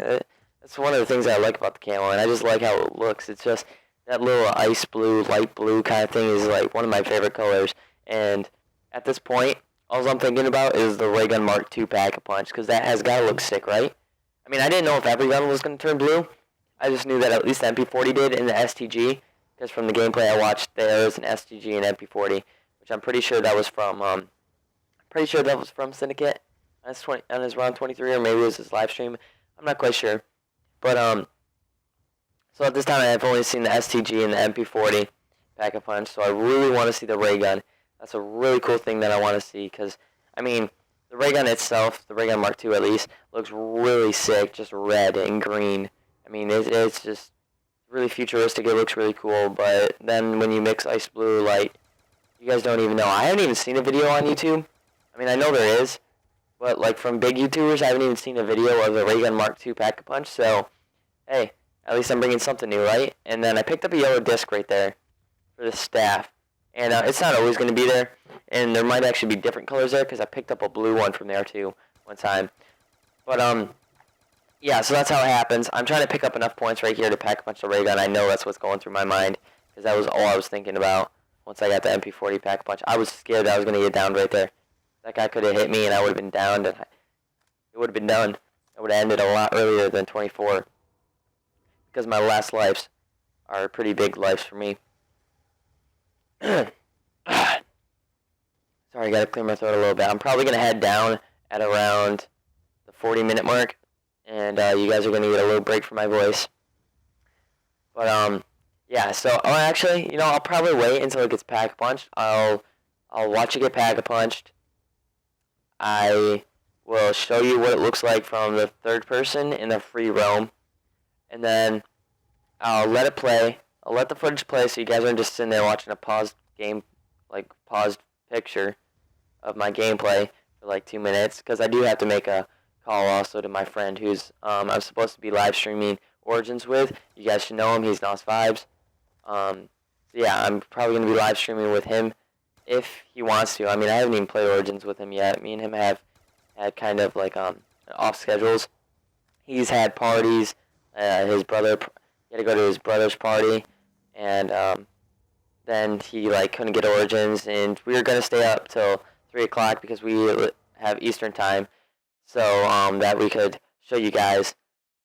That's one of the things I like about the camo, and I just like how it looks. It's just that little ice blue, light blue kind of thing is like one of my favorite colors. And at this point, all I'm thinking about is the Ray Gun Mark II Pack-a-Punch, because that has got to look sick, right? I mean, I didn't know if every gun was going to turn blue. I just knew that at least the MP40 did in the STG, because from the gameplay I watched, there is an STG and MP40, which I'm pretty sure that was from Pretty sure that was from Syndicate on his round 23, or maybe it was his live stream. I'm not quite sure. But so at this time I've only seen the STG and the MP40 Pack-a-Punch, so I really want to see the ray gun. That's a really cool thing that I want to see, because, I mean, the ray gun itself, the ray gun Mark II at least, looks really sick, just red and green. I mean, it's just really futuristic, it looks really cool, but then when you mix ice blue light, you guys don't even know. I haven't even seen a video on YouTube. I mean, I know there is, but like from big YouTubers, I haven't even seen a video of the ray gun Mark II Pack-a-Punch, so, hey, at least I'm bringing something new, right? And then I picked up a yellow disc right there for the staff. And it's not always going to be there. And there might actually be different colors there because I picked up a blue one from there too one time. But, yeah, so that's how it happens. I'm trying to pick up enough points right here to Pack-a-Punch the ray gun. I know that's what's going through my mind because that was all I was thinking about once I got the MP40 Pack-a-Punch. I was scared that I was going to get downed right there. That guy could have hit me and I would have been downed. And it would have been done. It would have ended a lot earlier than 24. Because my last lives are pretty big lives for me. Sorry, I gotta clear my throat a little bit. I'm probably gonna head down at around the 40-minute mark, and you guys are gonna get a little break from my voice. But yeah. So, actually, you know, I'll probably wait until it gets Pack-a-Punched. I'll watch it get Pack-a-Punched. I will show you what it looks like from the third person in the free roam, and then I'll let it play. I'll let the footage play so you guys aren't just sitting there watching a paused game, like paused picture of my gameplay for like 2 minutes, because I do have to make a call also to my friend who's I'm supposed to be live streaming Origins with. You guys should know him. He's Nos Vibes. So yeah, I'm probably gonna be live streaming with him if he wants to. I mean, I haven't even played Origins with him yet. Me and him have had kind of like off schedules. He's had parties. His brother. He had to go to his brother's party, and then he like couldn't get Origins, and we were gonna stay up till 3 o'clock because we have Eastern time, so that we could show you guys.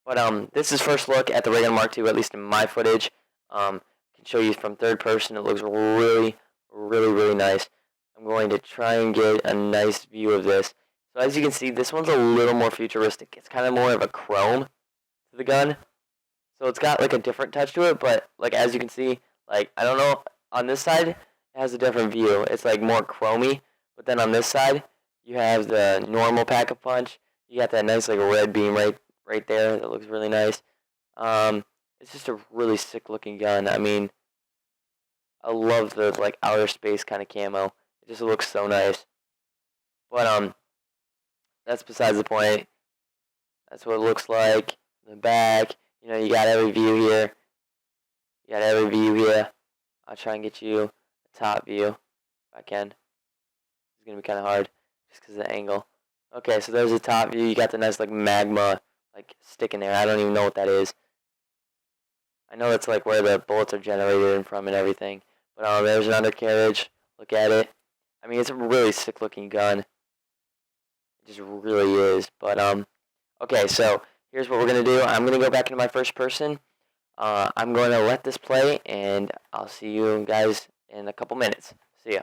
But this is first look at the ray gun Mark II, at least in my footage. Can show you from third person. It looks really, really, really nice. I'm going to try and get a nice view of this. So as you can see, this one's a little more futuristic. It's kind of more of a chrome to the gun. So it's got like a different touch to it, but like as you can see, like I don't know, on this side it has a different view. It's like more chromy, but then on this side you have the normal Pack-a-Punch. You got that nice like red beam right there that looks really nice. It's just a really sick looking gun. I mean, I love the like outer space kind of camo. It just looks so nice. But that's besides the point. That's what it looks like in the back. You know, you got every view here. You got every view here. I'll try and get you a top view if I can. It's going to be kind of hard just because of the angle. Okay, so there's the top view. You got the nice, like, magma, like, stick in there. I don't even know what that is. I know it's, like, where the bullets are generated from and everything. But there's an undercarriage. Look at it. I mean, it's a really sick-looking gun. It just really is. But, okay, so here's what we're going to do. I'm going to go back into my first person. I'm going to let this play, and I'll see you guys in a couple minutes. See ya.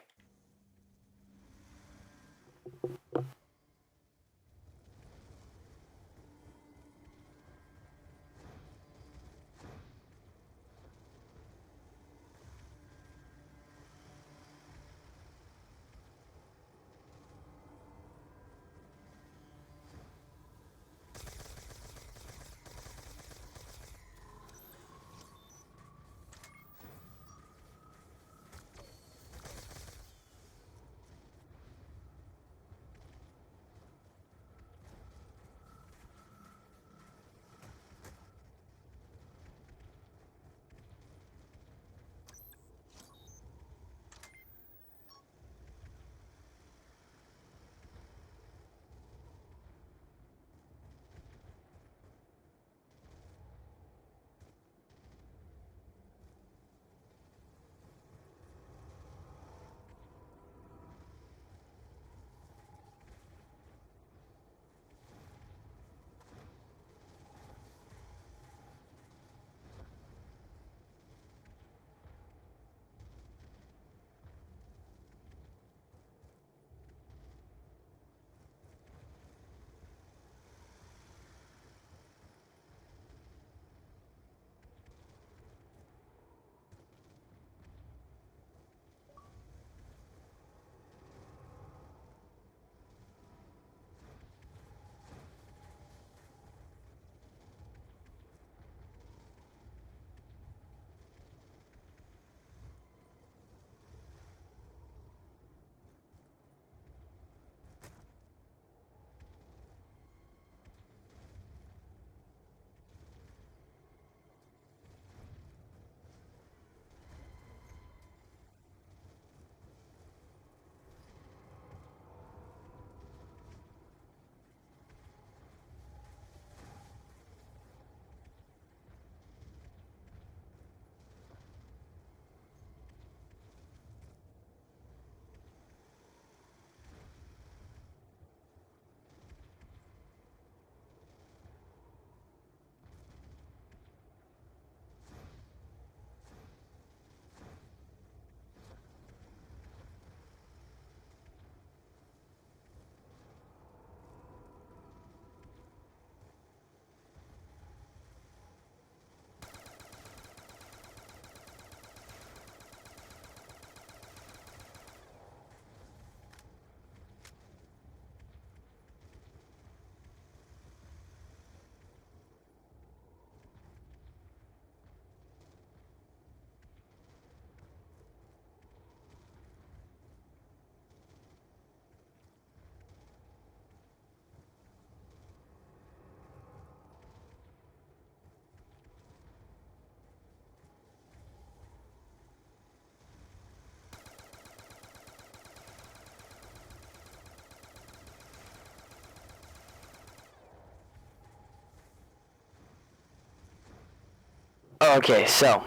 Okay, so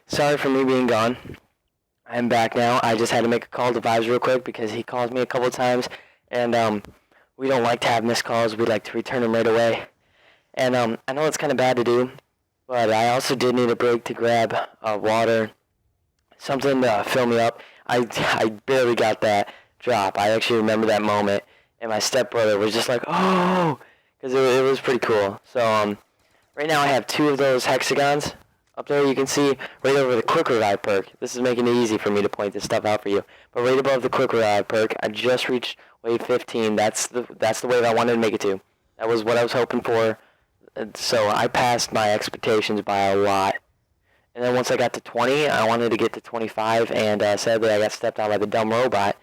sorry for me being gone. I'm back now. I just had to make a call to Vibes real quick because he called me a couple times, and we don't like to have missed calls. We like to return them right away. And I know it's kind of bad to do, but I also did need a break to grab water, something to fill me up. I barely got that drop. I actually remember that moment, and my stepbrother was just like, oh, because it was pretty cool. So right now I have 2 of those hexagons. Up there you can see right over the Quick Revive perk. This is making it easy for me to point this stuff out for you. But right above the Quick Revive perk, I just reached wave 15. That's the wave I wanted to make it to. That was what I was hoping for. So I passed my expectations by a lot. And then once I got to 20, I wanted to get to 25, and sadly I got stepped on by the dumb robot.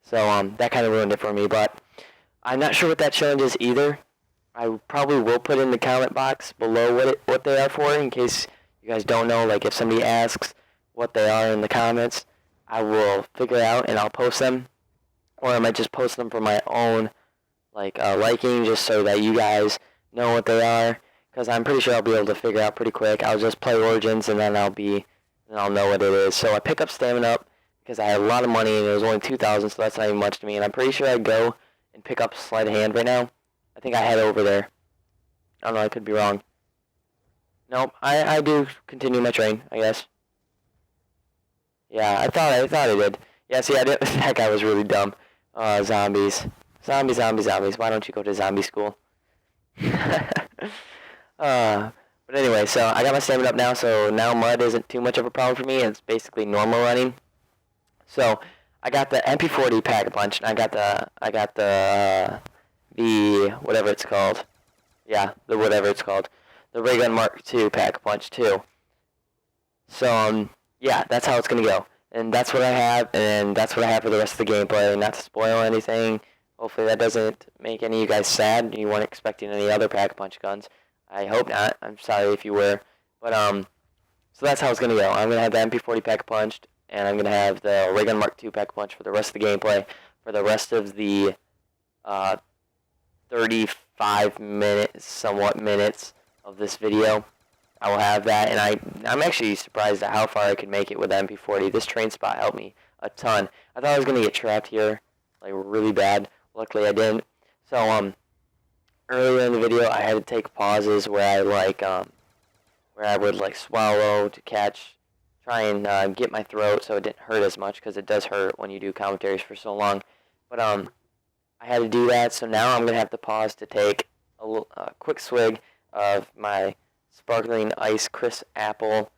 So that kind of ruined it for me. But I'm not sure what that challenge is either. I probably will put in the comment box below what they are for, in case you guys don't know. Like, if somebody asks what they are in the comments, I will figure it out and I'll post them. Or I might just post them for my own liking, just so that you guys know what they are. Because I'm pretty sure I'll be able to figure out pretty quick. I'll just play Origins and then I'll know what it is. So I pick up Stamina Up because I had a lot of money and it was only 2,000, so that's not even much to me. And I'm pretty sure I go and pick up Sleight of Hand right now. I think I head over there. I don't know, I could be wrong. Nope, I do continue my train, I guess. Yeah, I thought I did. Yeah, see, I did. That guy was really dumb. Zombies. Zombies. Why don't you go to zombie school? But anyway, so I got my stamina up now, so now mud isn't too much of a problem for me. It's basically normal running. So I got the MP40 Pack-a-Punch, and I got the whatever it's called. Yeah, the whatever it's called. The Ray Gun Mark II Pack-a-Punch too. So, yeah, that's how it's going to go. And that's what I have, and that's what I have for the rest of the gameplay. Not to spoil anything. Hopefully that doesn't make any of you guys sad. You weren't expecting any other Pack-a-Punch guns. I hope not. I'm sorry if you were. But, so that's how it's going to go. I'm going to have the MP40 Pack-a-Punch, and I'm going to have the Ray Gun Mark II Pack-a-Punch for the rest of the gameplay. For the rest of the 35 minutes of this video, I will have that, and I'm actually surprised at how far I could make it with the MP40. This train spot helped me a ton. I thought I was going to get trapped here, like, really bad. Luckily I didn't. So, earlier in the video, I had to take pauses where I would swallow to try and get my throat so it didn't hurt as much, because it does hurt when you do commentaries for so long. But, I had to do that, so now I'm going to have to pause to take a quick swig of my sparkling ice crisp apple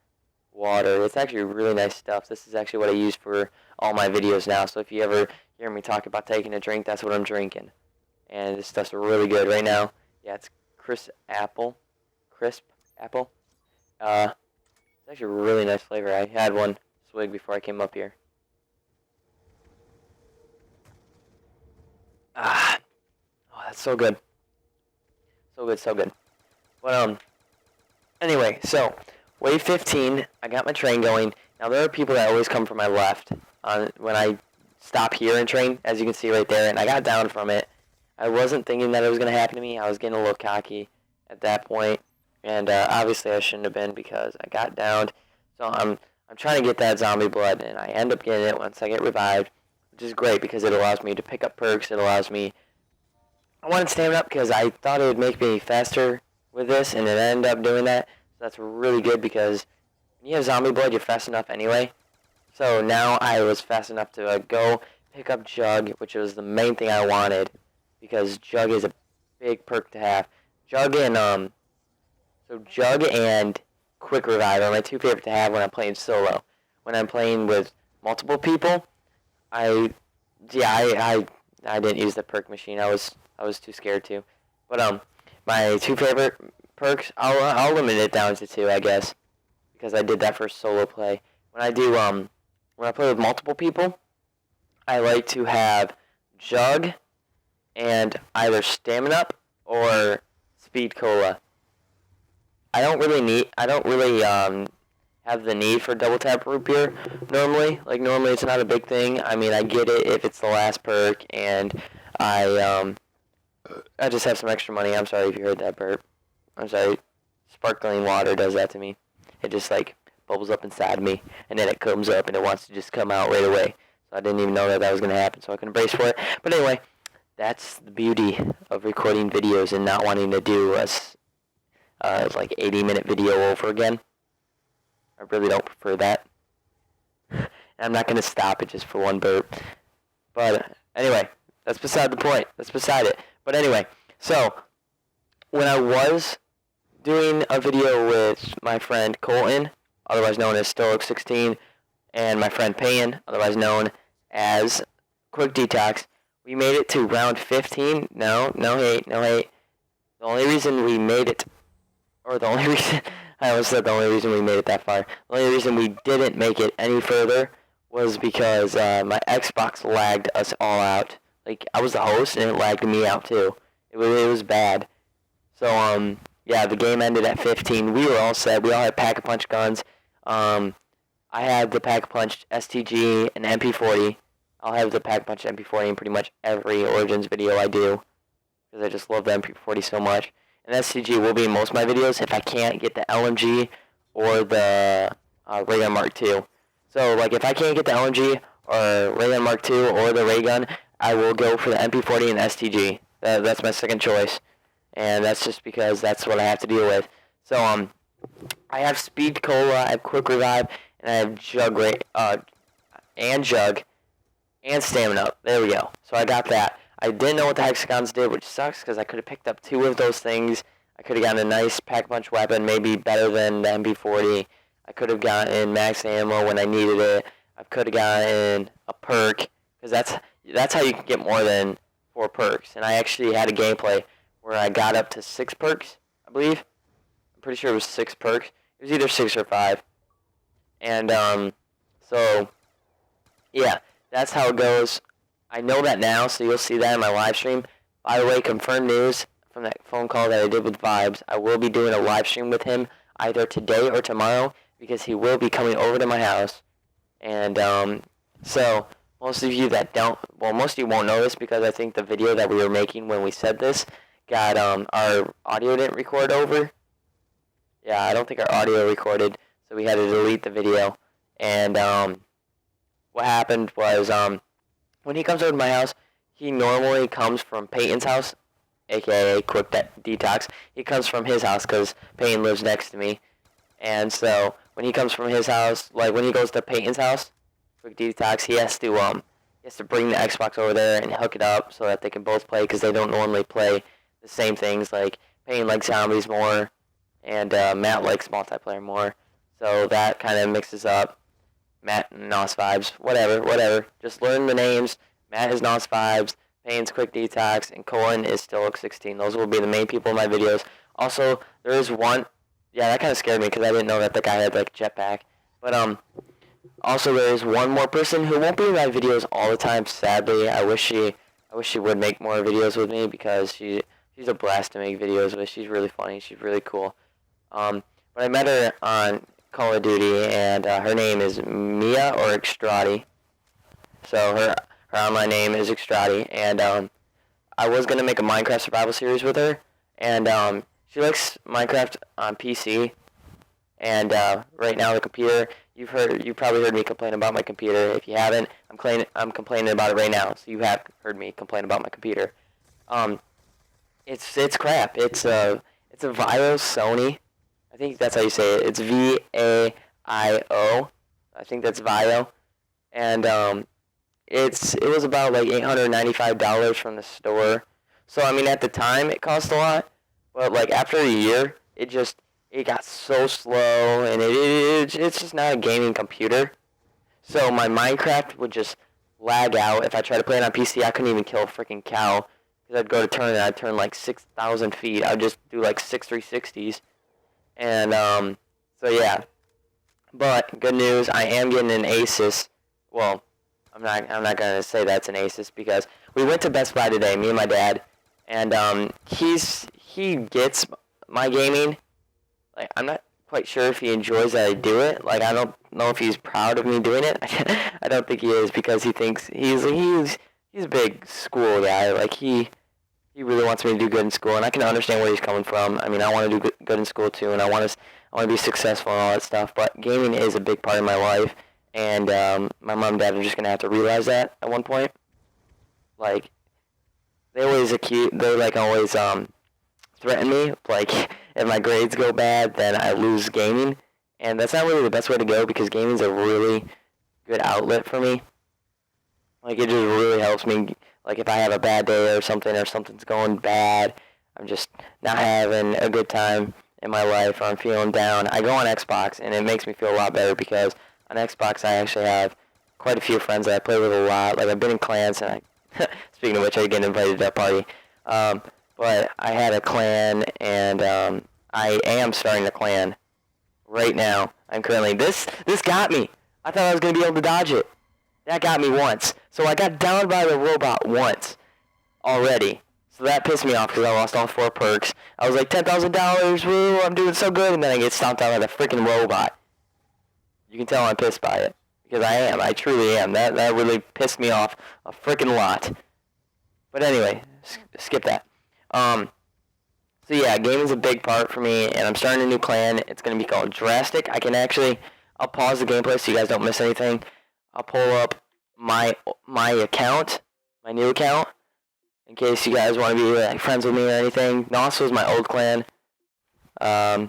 water. It's actually really nice stuff. This is actually what I use for all my videos now, so if you ever hear me talk about taking a drink, that's what I'm drinking. And this stuff's really good right now. Yeah, it's crisp apple. It's actually a really nice flavor. I had one swig before I came up here. Oh, that's so good. So good. But, anyway, so, wave 15, I got my train going. Now, there are people that always come from my left when I stop here and train, as you can see right there, and I got down from it. I wasn't thinking that it was going to happen to me. I was getting a little cocky at that point, and obviously I shouldn't have been, because I got downed. So I'm trying to get that zombie blood, and I end up getting it once I get revived, which is great because it allows me to pick up perks. It allows me... I wanted stamina up because I thought it would make me faster with this, and it ended up doing that. So that's really good, because when you have zombie blood, you're fast enough anyway. So now I was fast enough to go pick up Jug, which was the main thing I wanted, because Jug is a big perk to have. Jug and Quick Revive are my 2 favorite to have when I'm playing solo. When I'm playing with multiple people, I didn't use the perk machine. I was too scared to. But my 2 favorite perks, I'll limit it down to 2, I guess, because I did that for solo play. When I play with multiple people, I like to have Jug and either Stamina Up or Speed Cola. I don't really have the need for double tap root beer normally. Like, normally it's not a big thing. I mean, I get it if it's the last perk, and I just have some extra money. I'm sorry if you heard that burp. I'm sorry. sparkling water does that to me. It just like bubbles up inside me, and then it comes up, and it wants to just come out right away. So I didn't even know that that was going to happen, so I couldn't brace for it. But anyway, that's the beauty of recording videos and not wanting to do a like 80-minute video over again. I really don't prefer that. And I'm not going to stop it just for one burp. But anyway, that's beside the point. That's beside it. But anyway, so when I was doing a video with my friend Colton, otherwise known as Stoic16, and my friend Payne, otherwise known as Quick Detox, we made it to round 15. No hate. The only reason we made it, or the only reason, I almost said the only reason we made it that far, the only reason we didn't make it any further was because my Xbox lagged us all out. Like, I was the host, and it lagged me out, too. It was bad. So, yeah, the game ended at 15. We were all set. We all had Pack-a-Punch guns. I had the Pack-a-Punch STG and MP40. I'll have the Pack-a-Punch MP40 in pretty much every Origins video I do, because I just love the MP40 so much. And STG will be in most of my videos if I can't get the LMG or the Ray Gun Mark II. So, like, if I can't get the LMG or Ray Gun Mark II or the Ray Gun, I will go for the MP40 and STG. That's my second choice. And that's just because that's what I have to deal with. So, I have Speed Cola, I have Quick Revive, and I have Jug, and Stamina Up. There we go. So I got that. I didn't know what the Hexagons did, which sucks, because I could have picked up 2 of those things. I could have gotten a nice Pack-a-Punch weapon, maybe better than the MP40. I could have gotten max ammo when I needed it. I could have gotten a perk, because that's how you can get more than 4 perks. And I actually had a gameplay where I got up to 6 perks, I believe. I'm pretty sure it was 6 perks. It was either 6 or 5. And, so, yeah, that's how it goes. I know that now, so you'll see that in my live stream. By the way, confirmed news from that phone call that I did with Vibes. I will be doing a live stream with him either today or tomorrow, because he will be coming over to my house. And, so, most of you that don't, well, most of you won't know this, because I think the video that we were making when we said this got, our audio didn't record over. Yeah, I don't think our audio recorded, so we had to delete the video. And, what happened was, when he comes over to my house, he normally comes from Peyton's house, aka Quick Detox. He comes from his house, because Peyton lives next to me. And so, when he comes from his house, like, when he goes to Peyton's house, Quick Detox, he has to bring the Xbox over there and hook it up so that they can both play, because they don't normally play the same things. Like, Peyton likes zombies more, and Matt likes multiplayer more. So that kind of mixes up. Matt and Nos Vibes, whatever. Just learn the names. Matt is Nos Vibes, Payne's Quick Detox, and Colin is Stoic16. Those will be the main people in my videos. Also, there is one. Yeah, that kind of scared me, because I didn't know that the guy had like a jetpack. But also there is one more person who won't be in my videos all the time. Sadly, I wish she would make more videos with me, because she's a blast to make videos with. She's really funny. She's really cool. But I met her on Call of Duty, and her name is Mia or Extrati. So her online name is Extrati, and I was gonna make a Minecraft survival series with her, and she likes Minecraft on PC, and right now the computer. You've probably heard me complain about my computer. If you haven't, I'm complaining about it right now. So you have heard me complain about my computer. It's crap. It's a Vio Sony. I think that's how you say it. It's Vaio. I think that's Vio. And it was about like $895 from the store. So I mean, at the time it cost a lot, but like after a year, it got so slow, and it's just not a gaming computer. So my Minecraft would just lag out. If I tried to play it on PC, I couldn't even kill a freaking cow, because I'd go to turn and I'd turn like 6,000 feet. I'd just do like 6 360s. And, so yeah. But, good news, I am getting an Asus. Well, I'm not gonna say that's an Asus, because we went to Best Buy today, me and my dad, and, he gets my gaming. Like, I'm not quite sure if he enjoys that I do it. Like, I don't know if he's proud of me doing it. I don't think he is, because he thinks he's a big school guy. Like, he he really wants me to do good in school, and I can understand where he's coming from. I mean, I want to do good in school too, and I want to be successful and all that stuff. But gaming is a big part of my life, and my mom and dad are just gonna have to realize that at one point. Like, they always always threaten me. Like, if my grades go bad, then I lose gaming, and that's not really the best way to go because gaming's a really good outlet for me. Like, it just really helps me. Like, if I have a bad day or something's going bad, I'm just not having a good time in my life, or I'm feeling down, I go on Xbox, and it makes me feel a lot better because on Xbox I actually have quite a few friends that I play with a lot. Like, I've been in clans, and speaking of which, I get invited to that party. But I had a clan, and I am starting a clan right now. I'm currently... This got me. I thought I was going to be able to dodge it. That got me once. So I got downed by the robot once already. So that pissed me off because I lost all 4 perks. I was like, $10,000, woo, I'm doing so good. And then I get stomped out by the freaking robot. You can tell I'm pissed by it. Because I am. I truly am. That really pissed me off a freaking lot. But anyway, skip that. So yeah, gaming's a big part for me. And I'm starting a new clan. It's going to be called Drastic. I'll pause the gameplay so you guys don't miss anything. I'll pull up my account, my new account, in case you guys want to be like friends with me or anything. Nos was my old clan. Yeah,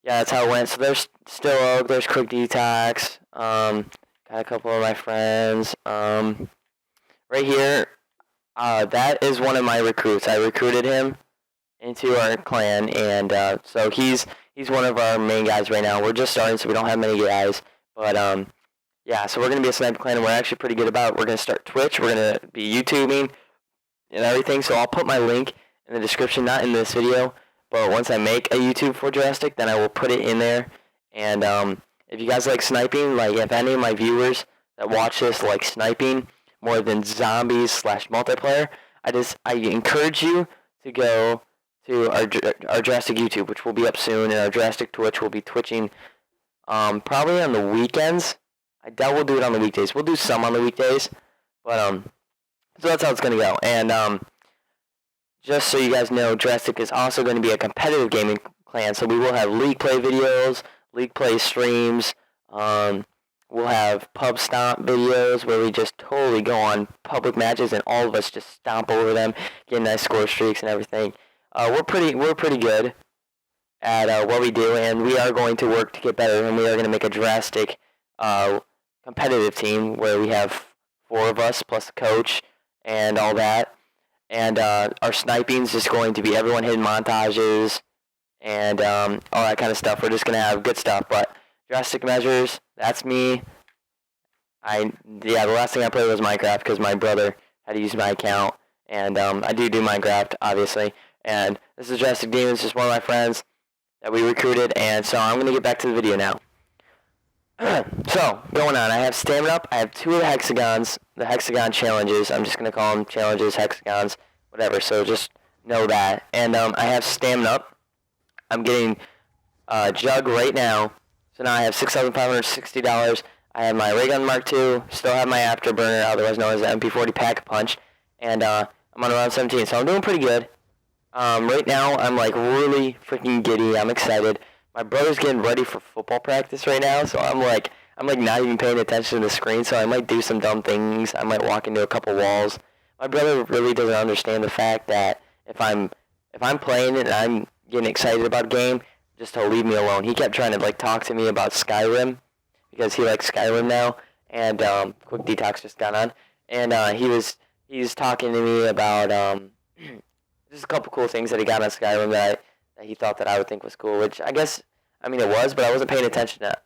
that's how it went. So there's Still Oak, there's Quick Detox, got a couple of my friends. Right here, that is one of my recruits. I recruited him into our clan, and so he's one of our main guys right now. We're just starting, so we don't have many guys, but yeah, so we're going to be a sniper clan, and we're actually pretty good about it. We're going to start Twitch. We're going to be YouTubing and everything, so I'll put my link in the description, not in this video, but once I make a YouTube for Drastic, then I will put it in there. And if you guys like sniping, like if any of my viewers that watch this like sniping more than zombies / multiplayer, I encourage you to go to our Drastic YouTube, which will be up soon, and our Drastic Twitch will be twitching probably on the weekends. I doubt we'll do it on the weekdays. We'll do some on the weekdays, but so that's how it's gonna go. And just so you guys know, Drastic is also going to be a competitive gaming clan. So we will have league play videos, league play streams. We'll have pub stomp videos where we just totally go on public matches and all of us just stomp over them, get nice score streaks and everything. We're pretty good at what we do, and we are going to work to get better. And we are going to make a Drastic competitive team where we have 4 of us plus a coach and all that. And our sniping is just going to be everyone hitting montages and all that kind of stuff. We're just going to have good stuff. But Drastic Measures, that's me. The last thing I played was Minecraft because my brother had to use my account. And I do Minecraft, obviously. And this is Drastic Demons, just one of my friends that we recruited. And so I'm going to get back to the video now. So, going on, I have Stamina Up. I have 2 of the hexagons, the hexagon challenges. I'm just going to call them challenges, hexagons, whatever. So just know that. And I have Stamina Up. I'm getting Jug right now. So now I have $6,560. I have my Ray Gun Mark II. Still have my Afterburner, otherwise known as the MP40 Pack-a-Punch. And I'm on round 17, so I'm doing pretty good. Right now, I'm like really freaking giddy. I'm excited. My brother's getting ready for football practice right now, so I'm like not even paying attention to the screen, so I might do some dumb things. I might walk into a couple walls. My brother really doesn't understand the fact that if I'm playing it and I'm getting excited about a game, just to leave me alone. He kept trying to like talk to me about Skyrim because he likes Skyrim now, and Quick Detox just got on, and he's talking to me about just a couple cool things that he got on Skyrim that he thought that I would think was cool, which I guess, I mean, it was, but I wasn't paying attention to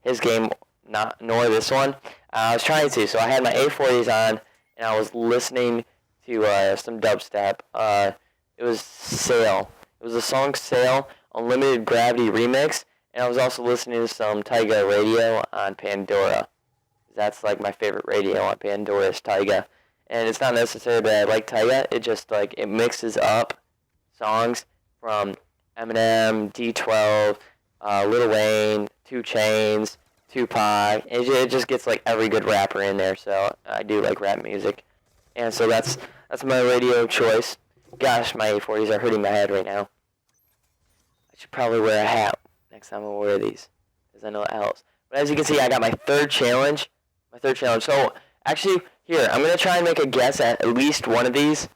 his game, nor this one. I was trying to, so I had my A40s on, and I was listening to some dubstep. It was Sail. It was the song Sail, Unlimited Gravity Remix, and I was also listening to some Taiga radio on Pandora. That's like my favorite radio on Pandora is Taiga. And it's not necessarily that I like Taiga, it just like, it mixes up songs from Eminem, D12, Lil Wayne, 2 Chainz, Tupac. It just gets like every good rapper in there, so I do like rap music. And so that's my radio choice. Gosh, my 840s are hurting my head right now. I should probably wear a hat next time I wear these, because I know it helps. But as you can see, I got my third challenge. So, actually, here, I'm going to try and make a guess at least one of these.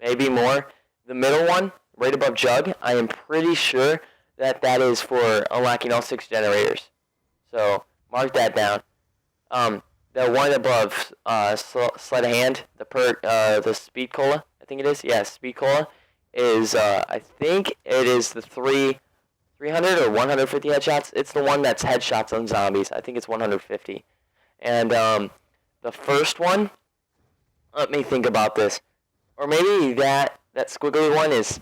Maybe more. The middle one, right above Jug, I am pretty sure that is for unlocking all 6 generators. So, mark that down. The one above Sleight of Hand, the Speed Cola, I think it is. Yeah, Speed Cola is, I think it is the 300 or 150 headshots. It's the one that's headshots on zombies. I think it's 150. And the first one, let me think about this. Or maybe that squiggly one is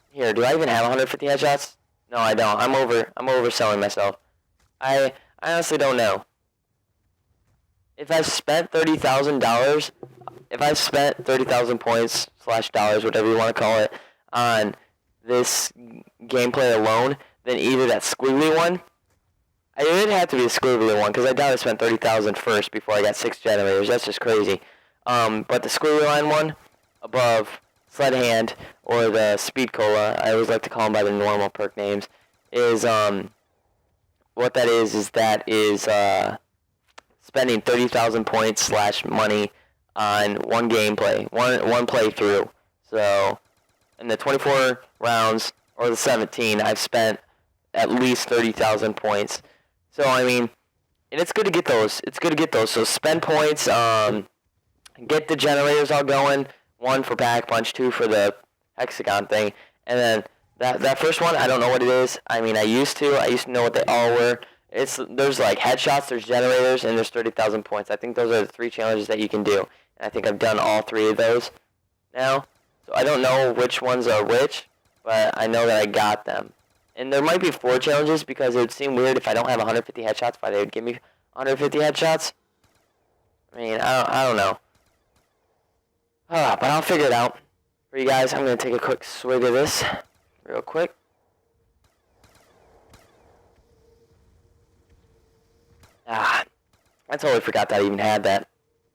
here. Do I even have 150 headshots? No, I don't. I'm overselling myself. I honestly don't know. If I spent $30,000, if I spent 30,000 points / dollars, whatever you want to call it, on this gameplay alone, then either that squiggly one, it would have to be a squiggly one, because I doubt I spent 30,000 first before I got 6 generators. That's just crazy. But the squiggly line one above Sleight of Hand, or the Speed Cola, I always like to call them by the normal perk names, is what that is spending 30,000 points / money on one gameplay, one playthrough. So in the 24 rounds or the 17, I've spent at least 30,000 points. So I mean, and it's good to get those. So spend points, get the generators all going. 1 for Pack Punch, 2 for the hexagon thing, and then that first one, I don't know what it is. I mean, I used to know what they all were. There's like headshots, there's generators, and there's 30,000 points. I think those are the 3 challenges that you can do, and I think I've done all 3 of those now. So I don't know which ones are which, but I know that I got them. And there might be 4 challenges, because it would seem weird if I don't have 150 headshots, why they would give me 150 headshots. I mean, I don't know. But I'll figure it out for you guys. I'm going to take a quick swig of this real quick. I totally forgot that I even had that.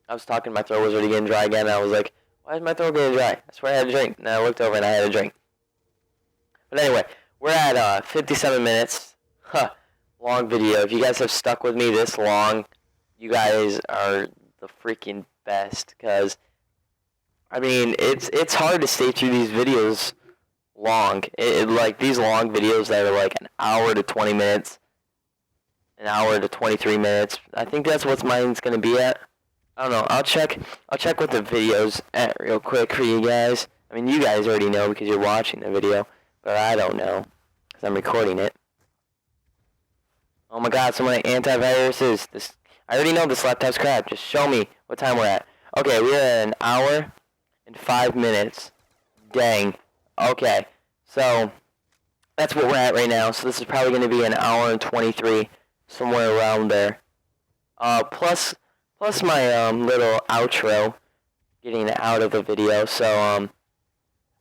I was talking, my throat was already getting dry again, and I was like, why is my throat getting dry? I swear I had a drink. And I looked over and I had a drink. But anyway, we're at 57 minutes. Long video. If you guys have stuck with me this long, you guys are the freaking best, because I mean, it's hard to stay through these videos long. Like these long videos that are like an hour to 20 minutes, an hour to 23 minutes. I think that's what mine's gonna be at. I don't know. I'll check what the video's at real quick for you guys. I mean, you guys already know because you're watching the video, but I don't know because I'm recording it. Oh my God! So many antiviruses. I already know this laptop's crap. Just show me what time we're at. Okay, we're at an hour and 5 minutes. Dang. Okay, so that's what we're at right now. So this is probably going to be an hour and 23, somewhere around there. Plus my little outro, getting out of the video. So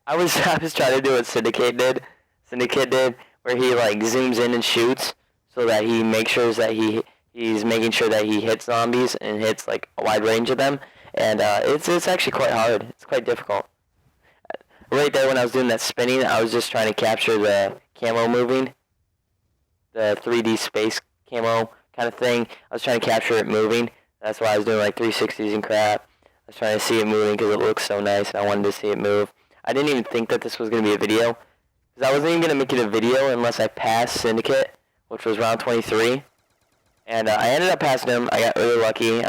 I was trying to do what Syndicate did, where he like zooms in and shoots, so that he makes sure that he's making sure that he hits zombies and hits like a wide range of them. And it's actually quite hard. It's quite difficult. Right there when I was doing that spinning, I was just trying to capture the camo moving. The 3D space camo kind of thing. I was trying to capture it moving. That's why I was doing like 360s and crap. I was trying to see it moving because it looks so nice and I wanted to see it move. I didn't even think that this was going to be a video, because I wasn't even going to make it a video unless I passed Syndicate, which was round 23. And I ended up passing him. I got really lucky.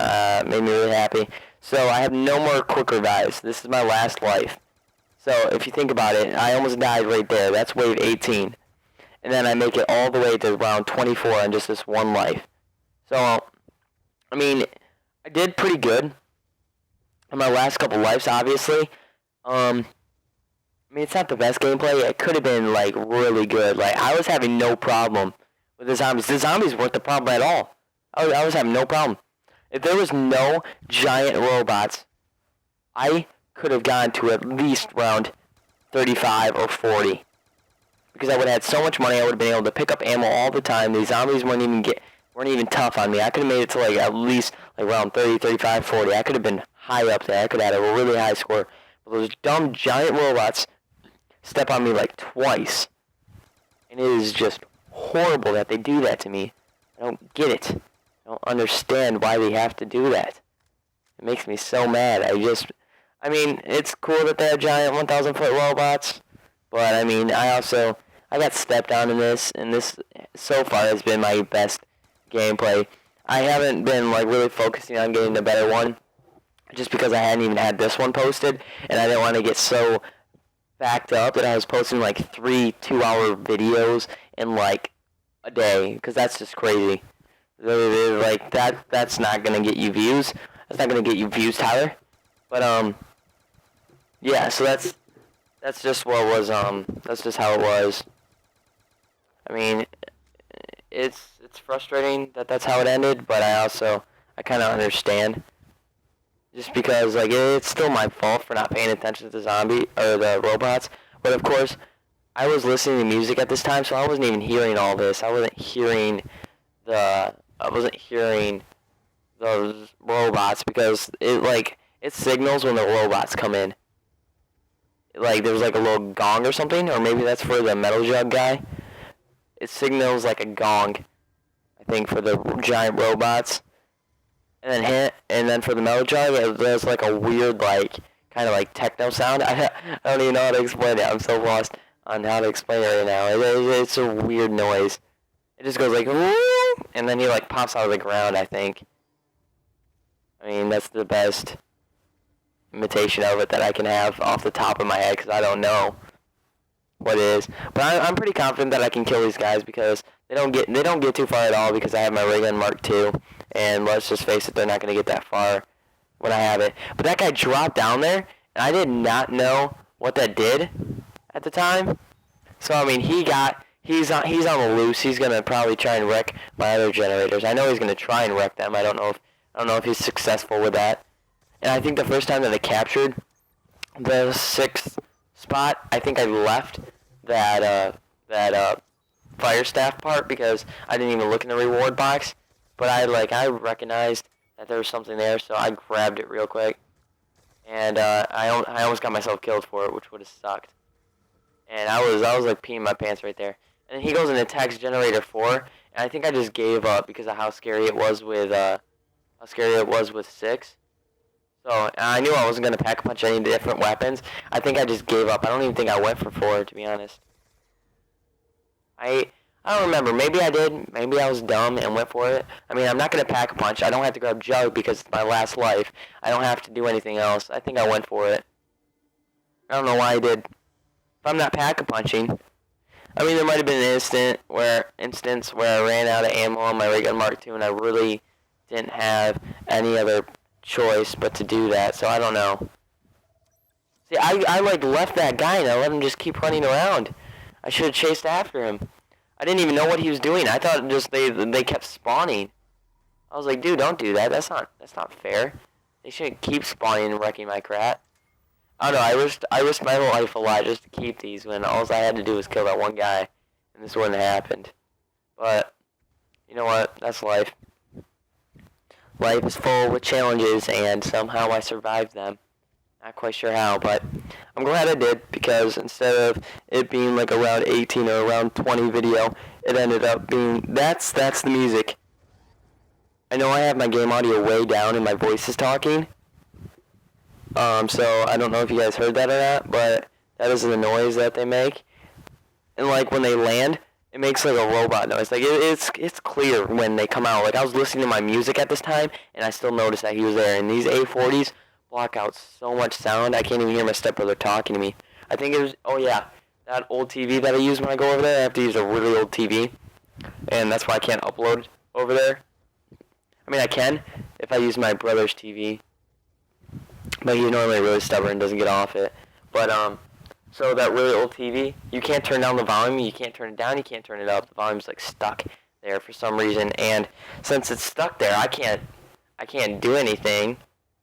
Made me really happy. So I have no more quick revives. This is my last life. So if you think about it, I almost died right there. That's wave 18. And then I make it all the way to round 24 on just this one life. So, I mean, I did pretty good on my last couple lives, obviously. I mean, it's not the best gameplay. It could have been, like, really good. Like, I was having no problem with the zombies. The zombies weren't the problem at all. I was having no problem. If there was no giant robots, I could have gone to at least round 35 or 40. Because I would have had so much money, I would have been able to pick up ammo all the time. These zombies weren't even tough on me. I could have made it to like at least like round 30, 35, 40. I could have been high up there. I could have had a really high score. But those dumb giant robots step on me like twice. And it is just horrible that they do that to me. I don't get it. I don't understand why they have to do that. It makes me so mad. I mean, it's cool that they have giant 1,000-foot robots. But, I mean, I got stepped on in this. And this, so far, has been my best gameplay. I haven't been, like, really focusing on getting a better one. Just because I hadn't even had this one posted. And I didn't want to get so backed up that I was posting, like, 3 2-hour videos in, like, a day. Because that's just crazy. Like, that's not going to get you views. That's not going to get you views, Tyler. But, yeah, so that's just what was, that's just how it was. I mean, it's frustrating that that's how it ended, but I kind of understand. Just because, like, it's still my fault for not paying attention to the robots. But, of course, I was listening to music at this time, so I wasn't even hearing all this. I wasn't hearing those robots because it signals when the robots come in. Like, there's like a little gong or something, or maybe that's for the metal jug guy. It signals like a gong, I think, for the giant robots. And then for the metal jug, there's like a weird, like, kind of like techno sound. I don't even know how to explain it. I'm so lost on how to explain it right now. It's a weird noise. It just goes like, woo, and then he like pops out of the ground, I think. I mean, that's the best imitation of it that I can have off the top of my head, because I don't know what it is. But I'm pretty confident that I can kill these guys because they don't get too far at all because I have my ray gun Mark II, and let's just face it, they're not going to get that far when I have it. But that guy dropped down there, and I did not know what that did at the time. So I mean, he's on the loose. He's going to probably try and wreck my other generators. I know he's going to try and wreck them. I don't know if he's successful with that. And I think the first time that I captured the 6th spot, I think I left that fire staff part because I didn't even look in the reward box. But I recognized that there was something there, so I grabbed it real quick. And I almost got myself killed for it, which would have sucked. And I was like peeing my pants right there. And then he goes and attacks generator 4, and I think I just gave up because of how scary it was with 6. So I knew I wasn't gonna pack a punch any different weapons. I think I just gave up. I don't even think I went for 4, to be honest. I don't remember. Maybe I did. Maybe I was dumb and went for it. I mean, I'm not gonna pack a punch. I don't have to grab Jug because it's my last life. I don't have to do anything else. I think I went for it. I don't know why I did. If I'm not pack a punching, I mean, there might have been an instance where I ran out of ammo on my ray gun Mark II, and I really didn't have any other choice but to do that, so I don't know. See, I like left that guy and I let him just keep running around. I should have chased after him. I didn't even know what he was doing. I thought just they kept spawning. I was like, dude, don't do that. That's not fair. They shouldn't keep spawning and wrecking my crap. I don't know. I risked my life a lot just to keep these when all I had to do was kill that one guy, and this wouldn't have happened. But you know what? That's life. Life is full with challenges, and somehow I survived them. Not quite sure how, but I'm glad I did, because instead of it being like a round 18 or a round 20 video, it ended up being, that's the music. I know I have my game audio way down and my voice is talking, so I don't know if you guys heard that or not, but that is the noise that they make. And like when they land, it makes like a robot noise. Like it's clear when they come out. Like I was listening to my music at this time, and I still noticed that he was there. And these A40s block out so much sound. I can't even hear my stepbrother talking to me. I think it was, oh yeah, that old TV that I use when I go over there. I have to use a really old TV, and that's why I can't upload over there. I mean, I can if I use my brother's TV, but he's normally really stubborn and doesn't get off it. But so that really old TV, you can't turn down the volume, you can't turn it down, you can't turn it up. The volume's like stuck there for some reason, and since it's stuck there, I can't do anything.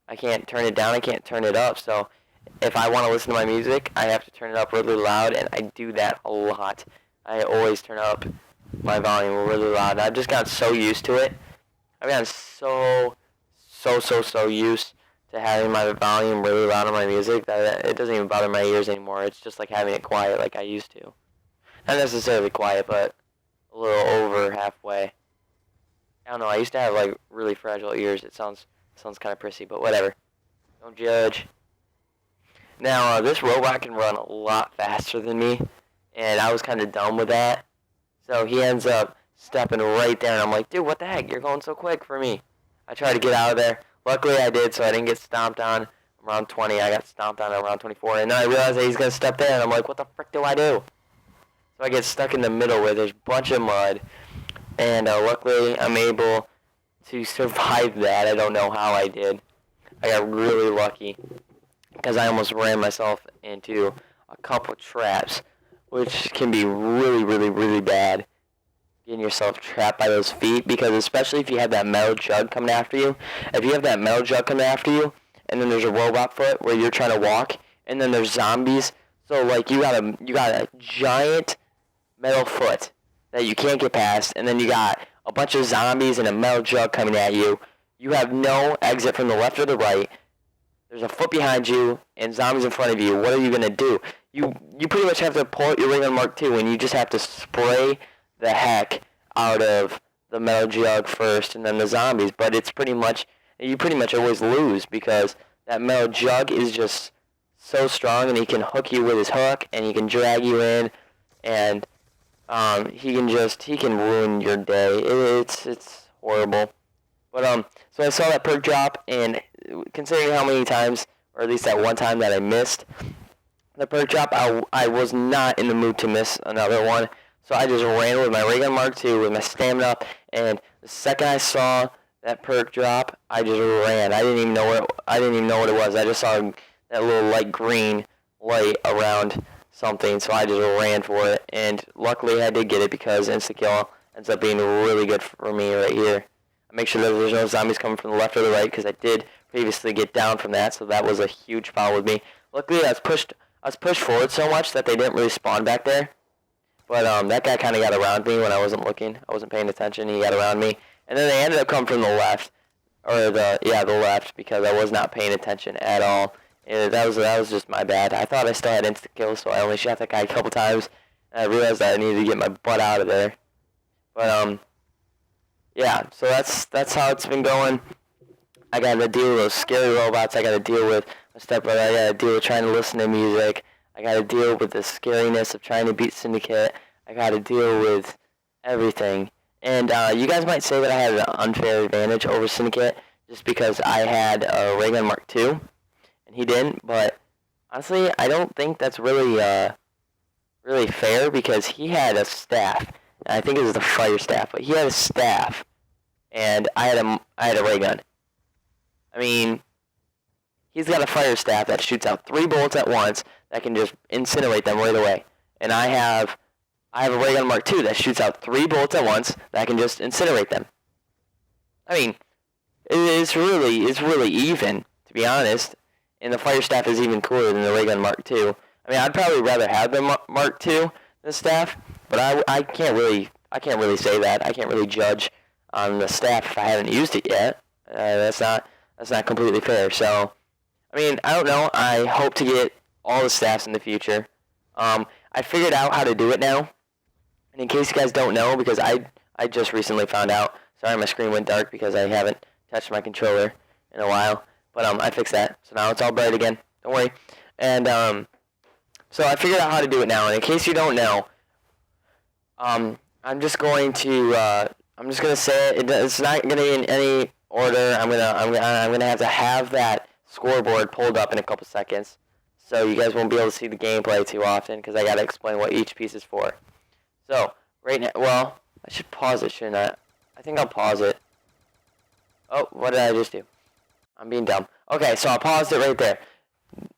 I can't turn it down, I can't turn it up. So if I want to listen to my music, I have to turn it up really loud, and I do that a lot. I always turn up my volume really loud. I've just gotten so used to it. I've gotten so used to having my volume really loud on my music that it doesn't even bother my ears anymore. It's just like having it quiet like I used to. Not necessarily quiet, but a little over halfway. I don't know, I used to have like really fragile ears. It sounds kind of prissy, but whatever. Don't judge. Now, this robot can run a lot faster than me, and I was kind of dumb with that. So he ends up stepping right there, and I'm like, dude, what the heck? You're going so quick for me. I tried to get out of there. Luckily, I did, so I didn't get stomped on around 20. I got stomped on around 24, and then I realized that he's going to step there, and I'm like, what the frick do I do? So I get stuck in the middle where there's a bunch of mud, and luckily I'm able to survive that. I don't know how I did. I got really lucky because I almost ran myself into a couple traps, which can be really, really, really bad. Getting yourself trapped by those feet, because especially if you have that metal jug coming after you. If you have that metal jug coming after you, and then there's a robot foot where you're trying to walk, and then there's zombies. So like you got a giant metal foot that you can't get past, and then you got a bunch of zombies and a metal jug coming at you. You have no exit from the left or the right. There's a foot behind you and zombies in front of you. What are you gonna do? You pretty much have to pull out your ray gun Mark II, and you just have to spray the heck out of the metal jug first, and then the zombies. But it's you pretty much always lose, because that metal jug is just so strong, and he can hook you with his hook, and he can drag you in, and he can ruin your day. It's horrible. But so I saw that perk drop, and considering how many times, or at least that one time that I missed the perk drop, I was not in the mood to miss another one. So I just ran with my ray gun Mark II with my stamina up, and the second I saw that perk drop, I just ran. I didn't even know what it was. I just saw that little light green light around something, so I just ran for it. And luckily I did get it, because insta-kill ends up being really good for me right here. I make sure that there's no zombies coming from the left or the right, because I did previously get down from that, so that was a huge foul with me. Luckily I was pushed forward so much that they didn't really spawn back there. But that guy kind of got around me when I wasn't looking. I wasn't paying attention. He got around me. And then they ended up coming from the left. Or the left, because I was not paying attention at all. And that was just my bad. I thought I still had insta-kill, so I only shot that guy a couple times. And I realized that I needed to get my butt out of there. But, yeah, so that's how it's been going. I got to deal with those scary robots. I got to deal with my stepbrother. I got to deal with trying to listen to music. I got to deal with the scariness of trying to beat Syndicate. I got to deal with everything. And you guys might say that I had an unfair advantage over Syndicate just because I had a ray gun Mark II and he didn't. But honestly, I don't think that's really fair, because he had a staff. And I think it was the fire staff, but he had a staff, and I had a ray gun. I mean, he's got a fire staff that shoots out 3 bullets at once that can just incinerate them right away. And I have a ray gun Mark II that shoots out 3 bullets at once that can just incinerate them. I mean, it's really even, to be honest. And the fire staff is even cooler than the ray gun Mark II. I mean, I'd probably rather have the Mark II than the staff, but I can't really say that. I can't really judge on the staff if I haven't used it yet. That's not completely fair. So, I mean, I don't know. I hope to get all the staffs in the future. I figured out how to do it now. And in case you guys don't know, because I just recently found out. Sorry, my screen went dark because I haven't touched my controller in a while. But I fixed that. So now it's all bright again. Don't worry. And so I figured out how to do it now. And in case you don't know, I'm just going to say it. It's not gonna be in any order. I'm gonna have that scoreboard pulled up in a couple seconds, so you guys won't be able to see the gameplay too often, because I gotta explain what each piece is for. So right now, well, I should pause it, shouldn't I? I think I'll pause it. Oh, what did I just do? I'm being dumb. Okay, so I paused it right there.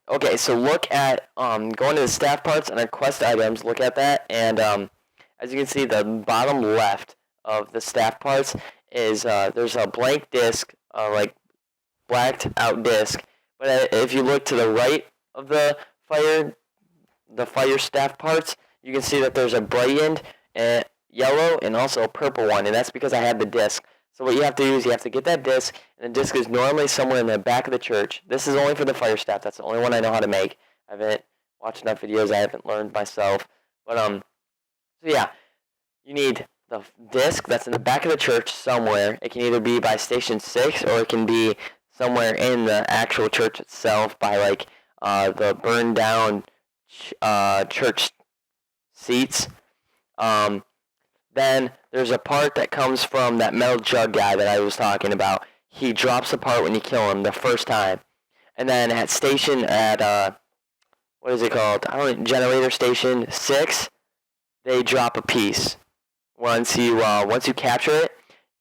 Okay, so look at going to the staff parts and our quest items. Look at that, and as you can see, the bottom left of the staff parts is there's a blank disc, like blacked out disc. But if you look to the right of the fire staff parts, you can see that there's a brightened yellow and also a purple one, and that's because I had the disc. So what you have to do is you have to get that disc, and the disc is normally somewhere in the back of the church. This is only for the fire staff. That's the only one I know how to make. I haven't watched enough videos. I haven't learned myself. But so yeah, you need the disc that's in the back of the church somewhere. It can either be by Station 6 or it can be somewhere in the actual church itself by like the burned down church seats. Then there's a part that comes from that metal jug guy that I was talking about. He drops a part when you kill him the first time. And then at what is it called? Generator Station 6, they drop a piece. Once you capture it,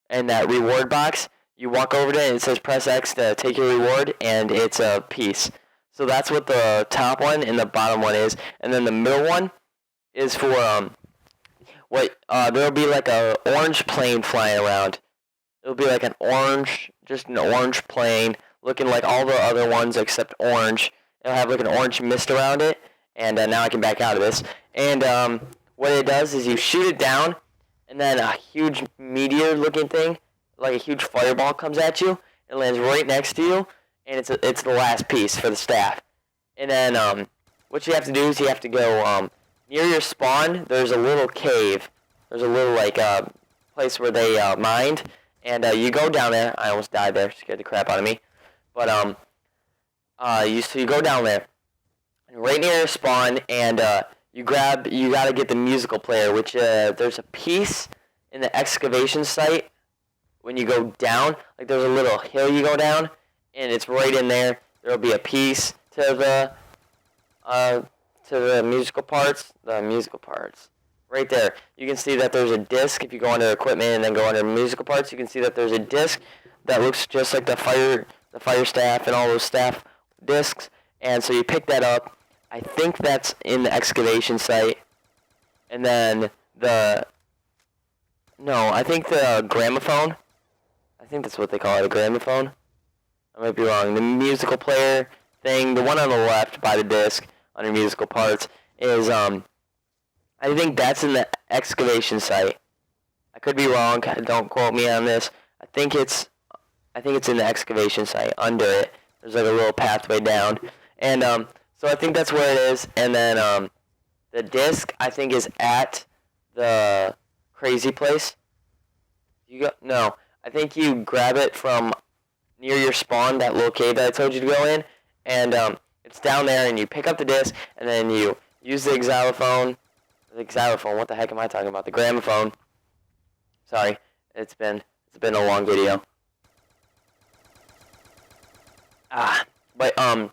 and that reward box, you walk over to it and it says press X to take your reward, and it's a piece. So that's what the top one and the bottom one is. And then the middle one is for there'll be like a orange plane flying around. It'll be like just an orange plane, looking like all the other ones except orange. It'll have like an orange mist around it, and now I can back out of this. And what it does is you shoot it down, and then a huge meteor-looking thing, like a huge fireball, comes at you. It lands right next to you, and it's the last piece for the staff. And then what you have to do is you have to go near your spawn. There's a little cave. There's a little like place where they mined, and you go down there. I almost died there. Scared the crap out of me. But you go down there, right near your spawn, and you gotta get the musical player, which there's a piece in the excavation site. When you go down, like there's a little hill you go down, and it's right in there. There'll be a piece to the musical parts. Right there. You can see that there's a disc. If you go under equipment and then go under musical parts, you can see that there's a disc that looks just like the fire staff and all those staff discs. And so you pick that up. I think that's in the excavation site. And then I think the gramophone. I think that's what they call it, a gramophone. I might be wrong. The musical player thing, the one on the left by the disc under musical parts, is I think that's in the excavation site. I could be wrong. Don't quote me on this. I think it's in the excavation site. Under it, there's like a little pathway down, and so I think that's where it is. And then the disc, I think, is at the crazy place. I think you grab it from near your spawn, that little cave that I told you to go in, and it's down there, and you pick up the disc, and then you use the xylophone. What the heck am I talking about? The gramophone. Sorry, it's been a long video. But so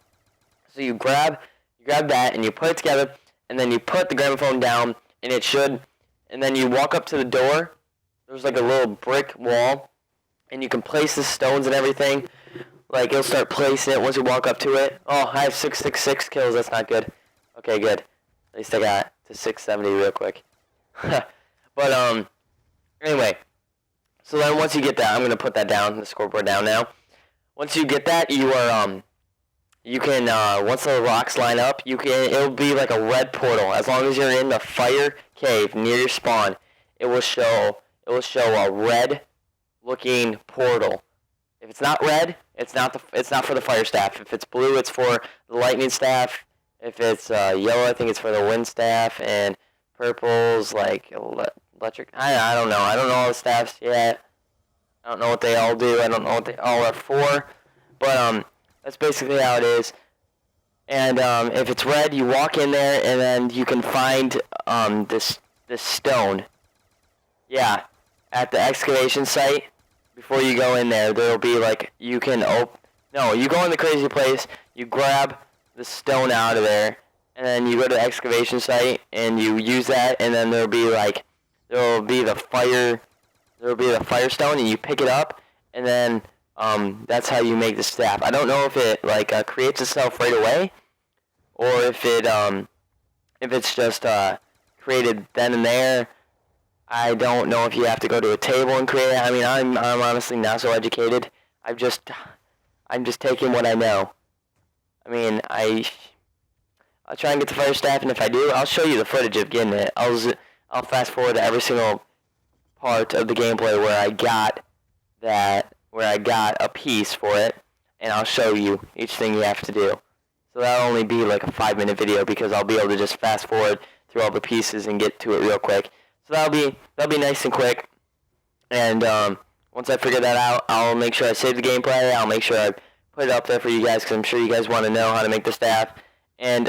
you grab that and you put it together, and then you put the gramophone down, and then you walk up to the door. There's like a little brick wall, and you can place the stones and everything. Like it'll start placing it once you walk up to it. Oh, I have 666 kills. That's not good. Okay, good. At least I got to 670 real quick. But anyway, so then once you get that, I'm gonna put that down, the scoreboard down now. Once you get that, you can once the rocks line up, it'll be like a red portal. As long as you're in the fire cave near your spawn, it will show a red looking portal. If it's not red, it's not for the fire staff. If it's blue, it's for the lightning staff. If it's yellow, I think it's for the wind staff, and purple's like electric. I don't know. I don't know all the staffs yet. I don't know what they all do. I don't know what they all are for. But that's basically how it is. And if it's red, you walk in there, and then you can find this stone. Yeah, at the excavation site. Before you go in there, there'll be like you go in the crazy place. You grab the stone out of there, and then you go to the excavation site and you use that, and then there'll be the fire stone, and you pick it up, and then that's how you make the staff. I don't know if it creates itself right away, or if it's just created then and there. I don't know if you have to go to a table and create it. I mean, I'm honestly not so educated. I'm just taking what I know. I mean, I'll try and get the fire staff, and if I do, I'll show you the footage of getting it. I'll fast forward to every single part of the gameplay where I got where I got a piece for it, and I'll show you each thing you have to do. So that'll only be like a 5-minute video because I'll be able to just fast forward through all the pieces and get to it real quick. So that'll be nice and quick. And once I figure that out, I'll make sure I save the gameplay. I'll make sure I put it up there for you guys because I'm sure you guys want to know how to make the staff. And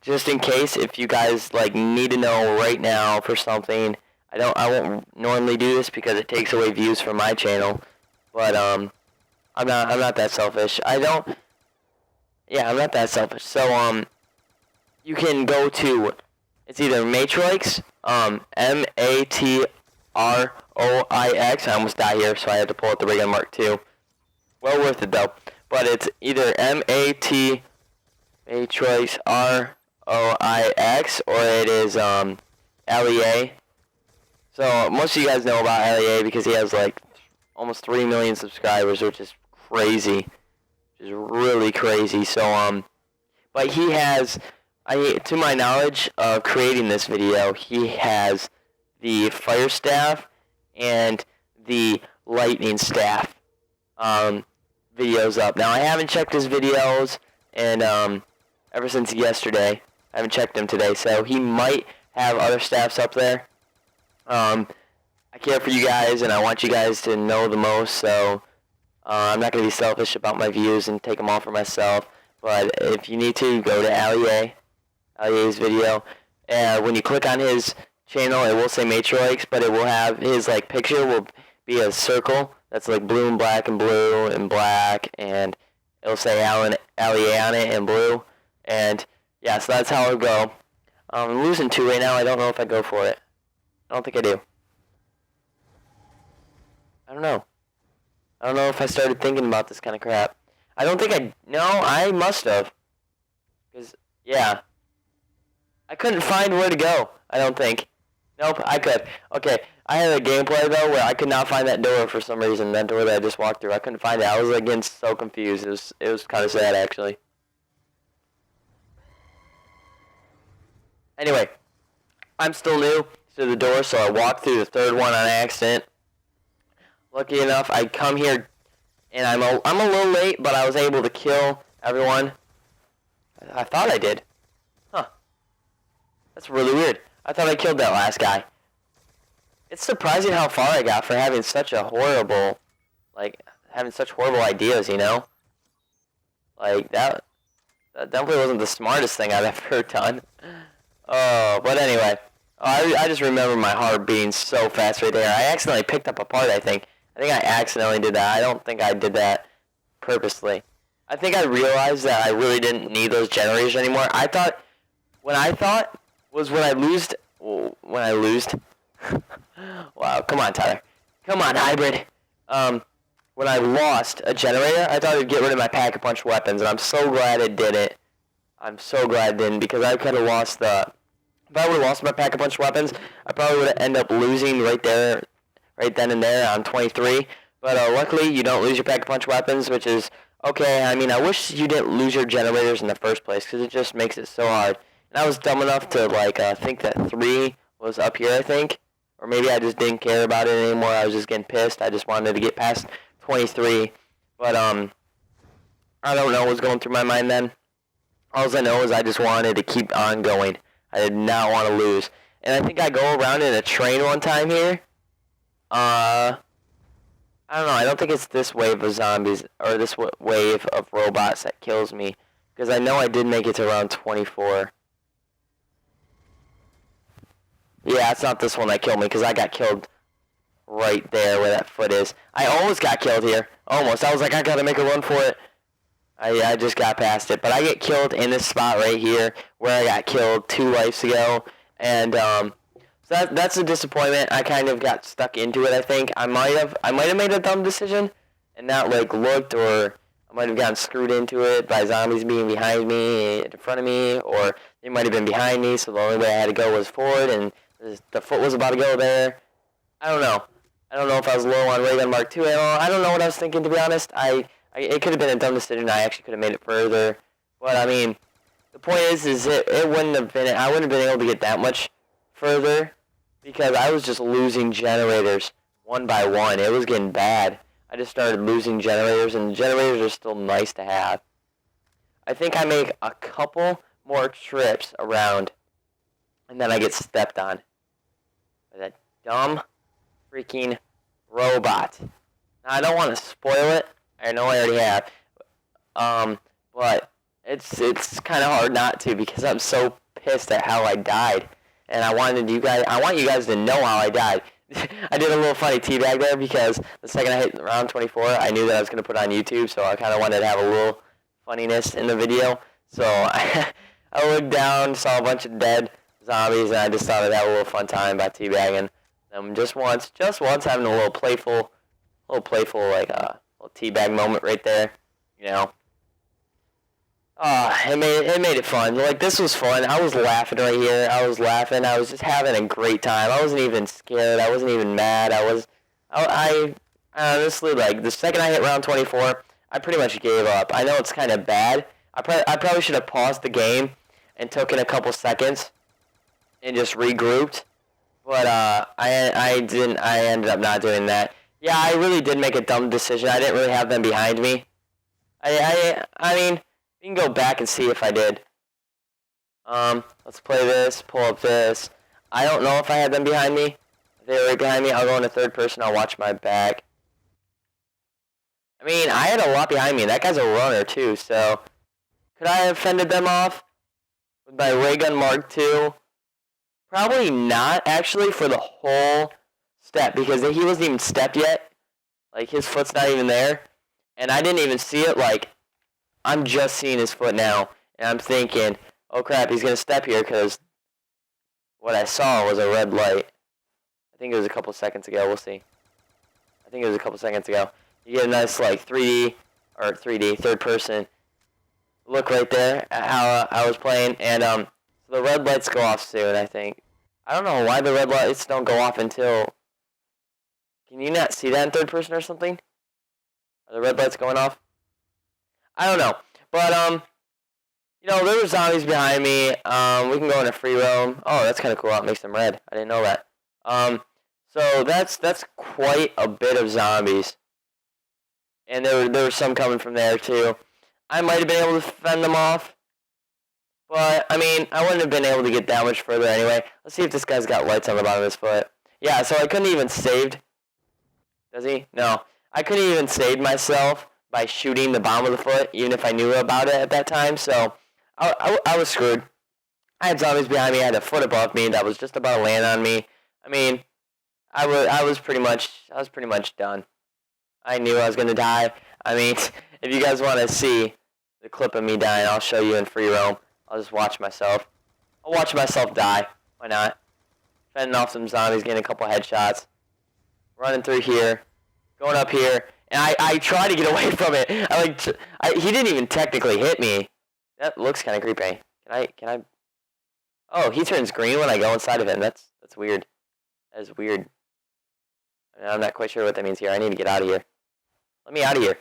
just in case, if you guys like need to know right now for something, I won't normally do this because it takes away views from my channel. But I'm not that selfish. I'm not that selfish. So you can go to, it's either Matroix, Matroix. I almost died here, so I had to pull out the ray gun Mark II. Well worth it though. But it's either Matroix ROIX or it is LEA. So most of you guys know about LEA because he has like almost 3 million subscribers, which is crazy. Which is really crazy. So but he has, to my knowledge of creating this video, he has the fire staff and the lightning staff videos up. Now I haven't checked his videos and ever since yesterday. I haven't checked them today, so he might have other staffs up there. I care for you guys and I want you guys to know the most, so I'm not going to be selfish about my views and take them all for myself. But if you need to, go to Alie's video. When you click on his channel, it will say Matroix, but it will have his like picture will be a circle that's like blue and black and blue and black, and it'll say Alie on it in blue. And yeah, so that's how it'll go. I'm losing 2 right now. I don't know if I go for it. I don't think I do. I don't know. I don't know if I started thinking about this kind of crap. I don't think I must have. Because, yeah. I couldn't find where to go, I don't think. Nope, I could. Okay, I had a gameplay, though, where I could not find that door for some reason. That door that I just walked through, I couldn't find it. I was, like, getting so confused. It was kind of sad, actually. Anyway, I'm still new to the door, so I walked through the third one on accident. Lucky enough, I come here, and I'm a little late, but I was able to kill everyone. I thought I did. Huh. That's really weird. I thought I killed that last guy. It's surprising how far I got for having such a horrible, having such horrible ideas, you know? Like, that definitely wasn't the smartest thing I've ever done. Oh, but anyway. I just remember my heart beating so fast right there. I accidentally picked up a part, I think. I think I accidentally did that. I don't think I did that purposely. I think I realized that I really didn't need those generators anymore. When I losed. Wow, come on, Tyler. Come on, Hybrid. When I lost a generator, I thought it'd get rid of my pack-a-punch weapons, and I'm so glad it did it. I'm so glad it didn't, because I could have lost the... If I would have lost my pack-a-punch weapons, I probably would have ended up losing right then and there on 23. But luckily, you don't lose your pack-a-punch weapons, which is okay. I mean, I wish you didn't lose your generators in the first place, because it just makes it so hard. And I was dumb enough to think that 3 was up here, I think. Or maybe I just didn't care about it anymore. I was just getting pissed. I just wanted to get past 23. But I don't know what was going through my mind then. All I know is I just wanted to keep on going. I did not want to lose. And I think I go around in a train one time here. I don't know. I don't think it's this wave of zombies or this wave of robots that kills me. Because I know I did make it to around 24. Yeah, it's not this one that killed me because I got killed right there where that foot is. I almost got killed here. Almost. I was like, I got to make a run for it. I just got past it. But I get killed in this spot right here where I got killed 2 lives ago. And so that's a disappointment. I kind of got stuck into it, I think. I might have made a dumb decision and not looked, or I might have gotten screwed into it by zombies being behind me, in front of me, or they might have been behind me, so the only way I had to go was forward, and the foot was about to go there. I don't know. I don't know if I was low on ray gun Mark II ammo. I don't know what I was thinking, to be honest. It could have been a dumb decision. I actually could have made it further. But, I mean, the point is it wouldn't have been... I wouldn't have been able to get that much further because I was just losing generators one by one. It was getting bad. I just started losing generators, and the generators are still nice to have. I think I make a couple more trips around, and then I get stepped on by that dumb freaking robot. Now, I don't want to spoil it. I know I already have. But it's kind of hard not to because I'm so pissed at how I died, and I want you guys to know how I died. I did a little funny teabag there because the second I hit round 24, I knew that I was going to put it on YouTube, so I kind of wanted to have a little funniness in the video. So I looked down, saw a bunch of dead zombies, and I just thought I'd have a little fun time by teabagging them just once, having a little playful like little teabag moment right there, you know. It made it fun. Like, this was fun. I was laughing right here. I was laughing. I was just having a great time. I wasn't even scared. I wasn't even mad. I honestly, like, the second I hit round 24, I pretty much gave up. I know it's kind of bad. I probably should have paused the game and took in a couple seconds and just regrouped. But I didn't. I ended up not doing that. Yeah, I really did make a dumb decision. I didn't really have them behind me. I mean, you can go back and see if I did. Let's play this, pull up this. I don't know if I had them behind me. If they were right behind me, I'll go into third person, I'll watch my back. I mean, I had a lot behind me. That guy's a runner, too, so... Could I have fended them off with my ray gun Mark II? Probably not, actually, for the whole step, because he wasn't even stepped yet. Like, his foot's not even there. And I didn't even see it, like... I'm just seeing his foot now, and I'm thinking, oh crap, he's going to step here, because what I saw was a red light. I think it was a couple seconds ago, we'll see. I think it was a couple seconds ago. You get a nice, like, 3D, third person look right there at how I was playing, and so the red lights go off soon, I think. I don't know why the red lights don't go off until... Can you not see that in third person or something? Are the red lights going off? I don't know, but, you know, there were zombies behind me. We can go in a free roam. Oh, that's kind of cool. It makes them red. I didn't know that. So that's quite a bit of zombies. And there were some coming from there, too. I might have been able to fend them off. But, I mean, I wouldn't have been able to get that much further anyway. Let's see if this guy's got lights on the bottom of his foot. Yeah, so I couldn't even saved. Does he? No. I couldn't even save myself by shooting the bottom of the foot, even if I knew about it at that time, so I was screwed. I had zombies behind me, I had a foot above me that was just about to land on me. I mean, I was pretty much done. I knew I was gonna die. I mean, if you guys want to see the clip of me dying, I'll show you in free roam. I'll just watch myself. I'll watch myself die. Why not? Fending off some zombies, getting a couple headshots. Running through here. Going up here. And I tried to get away from it. He didn't even technically hit me. That looks kind of creepy. Can I? Oh, he turns green when I go inside of him. That's weird. That is weird. I'm not quite sure what that means here. I need to get out of here. Let me out of here.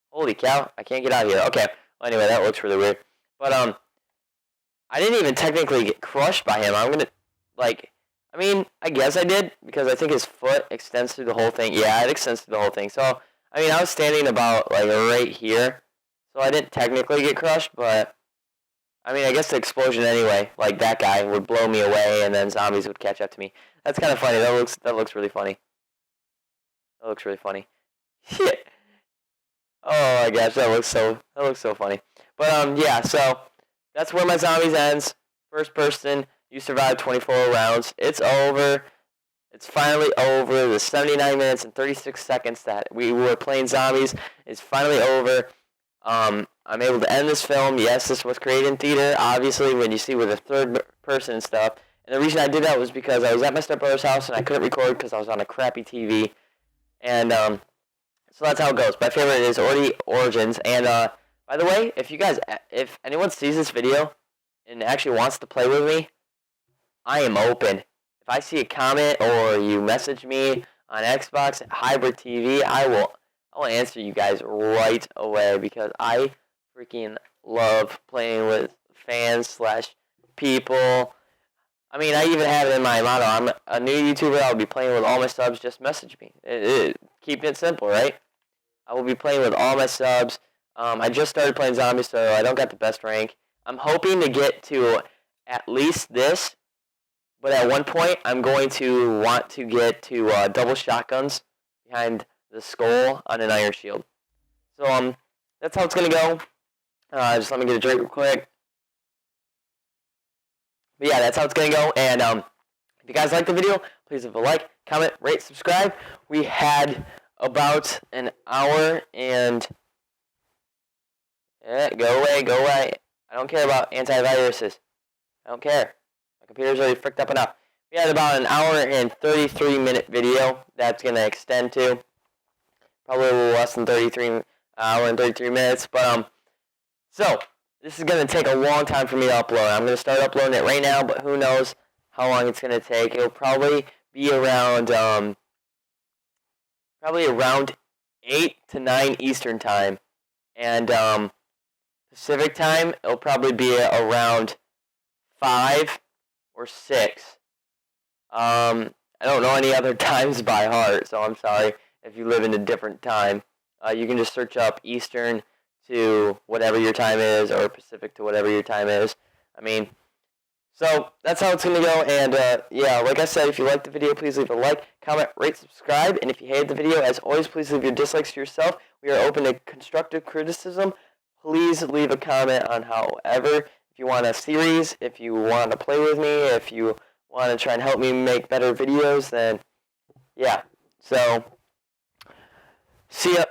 Holy cow! I can't get out of here. Okay. Well, anyway, that looks really weird. But I didn't even technically get crushed by him. I'm gonna I mean, I guess I did, because I think his foot extends through the whole thing. Yeah, it extends through the whole thing. So, I mean, I was standing about, like, right here. So I didn't technically get crushed, but, I mean, I guess the explosion anyway, like that guy, would blow me away, and then zombies would catch up to me. That's kind of funny. That looks really funny. That looks really funny. Shit. Oh, my gosh, that looks so funny. But, yeah, so, that's where my zombies ends. First person. You survived 24 rounds. It's over. It's finally over. The 79 minutes and 36 seconds that we were playing zombies is finally over. I'm able to end this film. Yes, this was created in theater, obviously, when you see with a third person and stuff. And the reason I did that was because I was at my stepbrother's house and I couldn't record because I was on a crappy TV. And so that's how it goes. My favorite is Origins. And by the way, if anyone sees this video and actually wants to play with me, I am open. If I see a comment or you message me on Xbox, HybridTV, I will answer you guys right away because I freaking love playing with fans / people. I I mean, I even have it in my motto. I'm a new YouTuber. I'll be playing with all my subs. Just message me. Keeping it simple, right? I will be playing with all my subs. I just started playing zombies, so I don't got the best rank. I'm hoping to get to at least this, but at one point, I'm going to want to get to double shotguns behind the skull on an iron shield. So that's how it's gonna go. Just let me get a drink real quick. But yeah, that's how it's gonna go. And if you guys like the video, please leave a like, comment, rate, subscribe. We had about an hour and go away. I don't care about antiviruses. I don't care. My computer's already fricked up enough. We had about an hour and 33-minute video that's gonna extend to probably a little less than 33 hour and 33 minutes. But so this is gonna take a long time for me to upload. I'm gonna start uploading it right now, but who knows how long it's gonna take. It'll probably be around 8 to 9 Eastern time, and Pacific time it'll probably be around 5 or 6. I don't know any other times by heart, so I'm sorry if you live in a different time. You can just search up Eastern to whatever your time is, or Pacific to whatever your time is. I mean, so that's how it's going to go. And yeah, like I said, if you liked the video, please leave a like, comment, rate, subscribe. And if you hated the video, as always, please leave your dislikes to yourself. We are open to constructive criticism. Please leave a comment on however. If you want a series, if you want to play with me, if you want to try and help me make better videos, then yeah. So, see ya.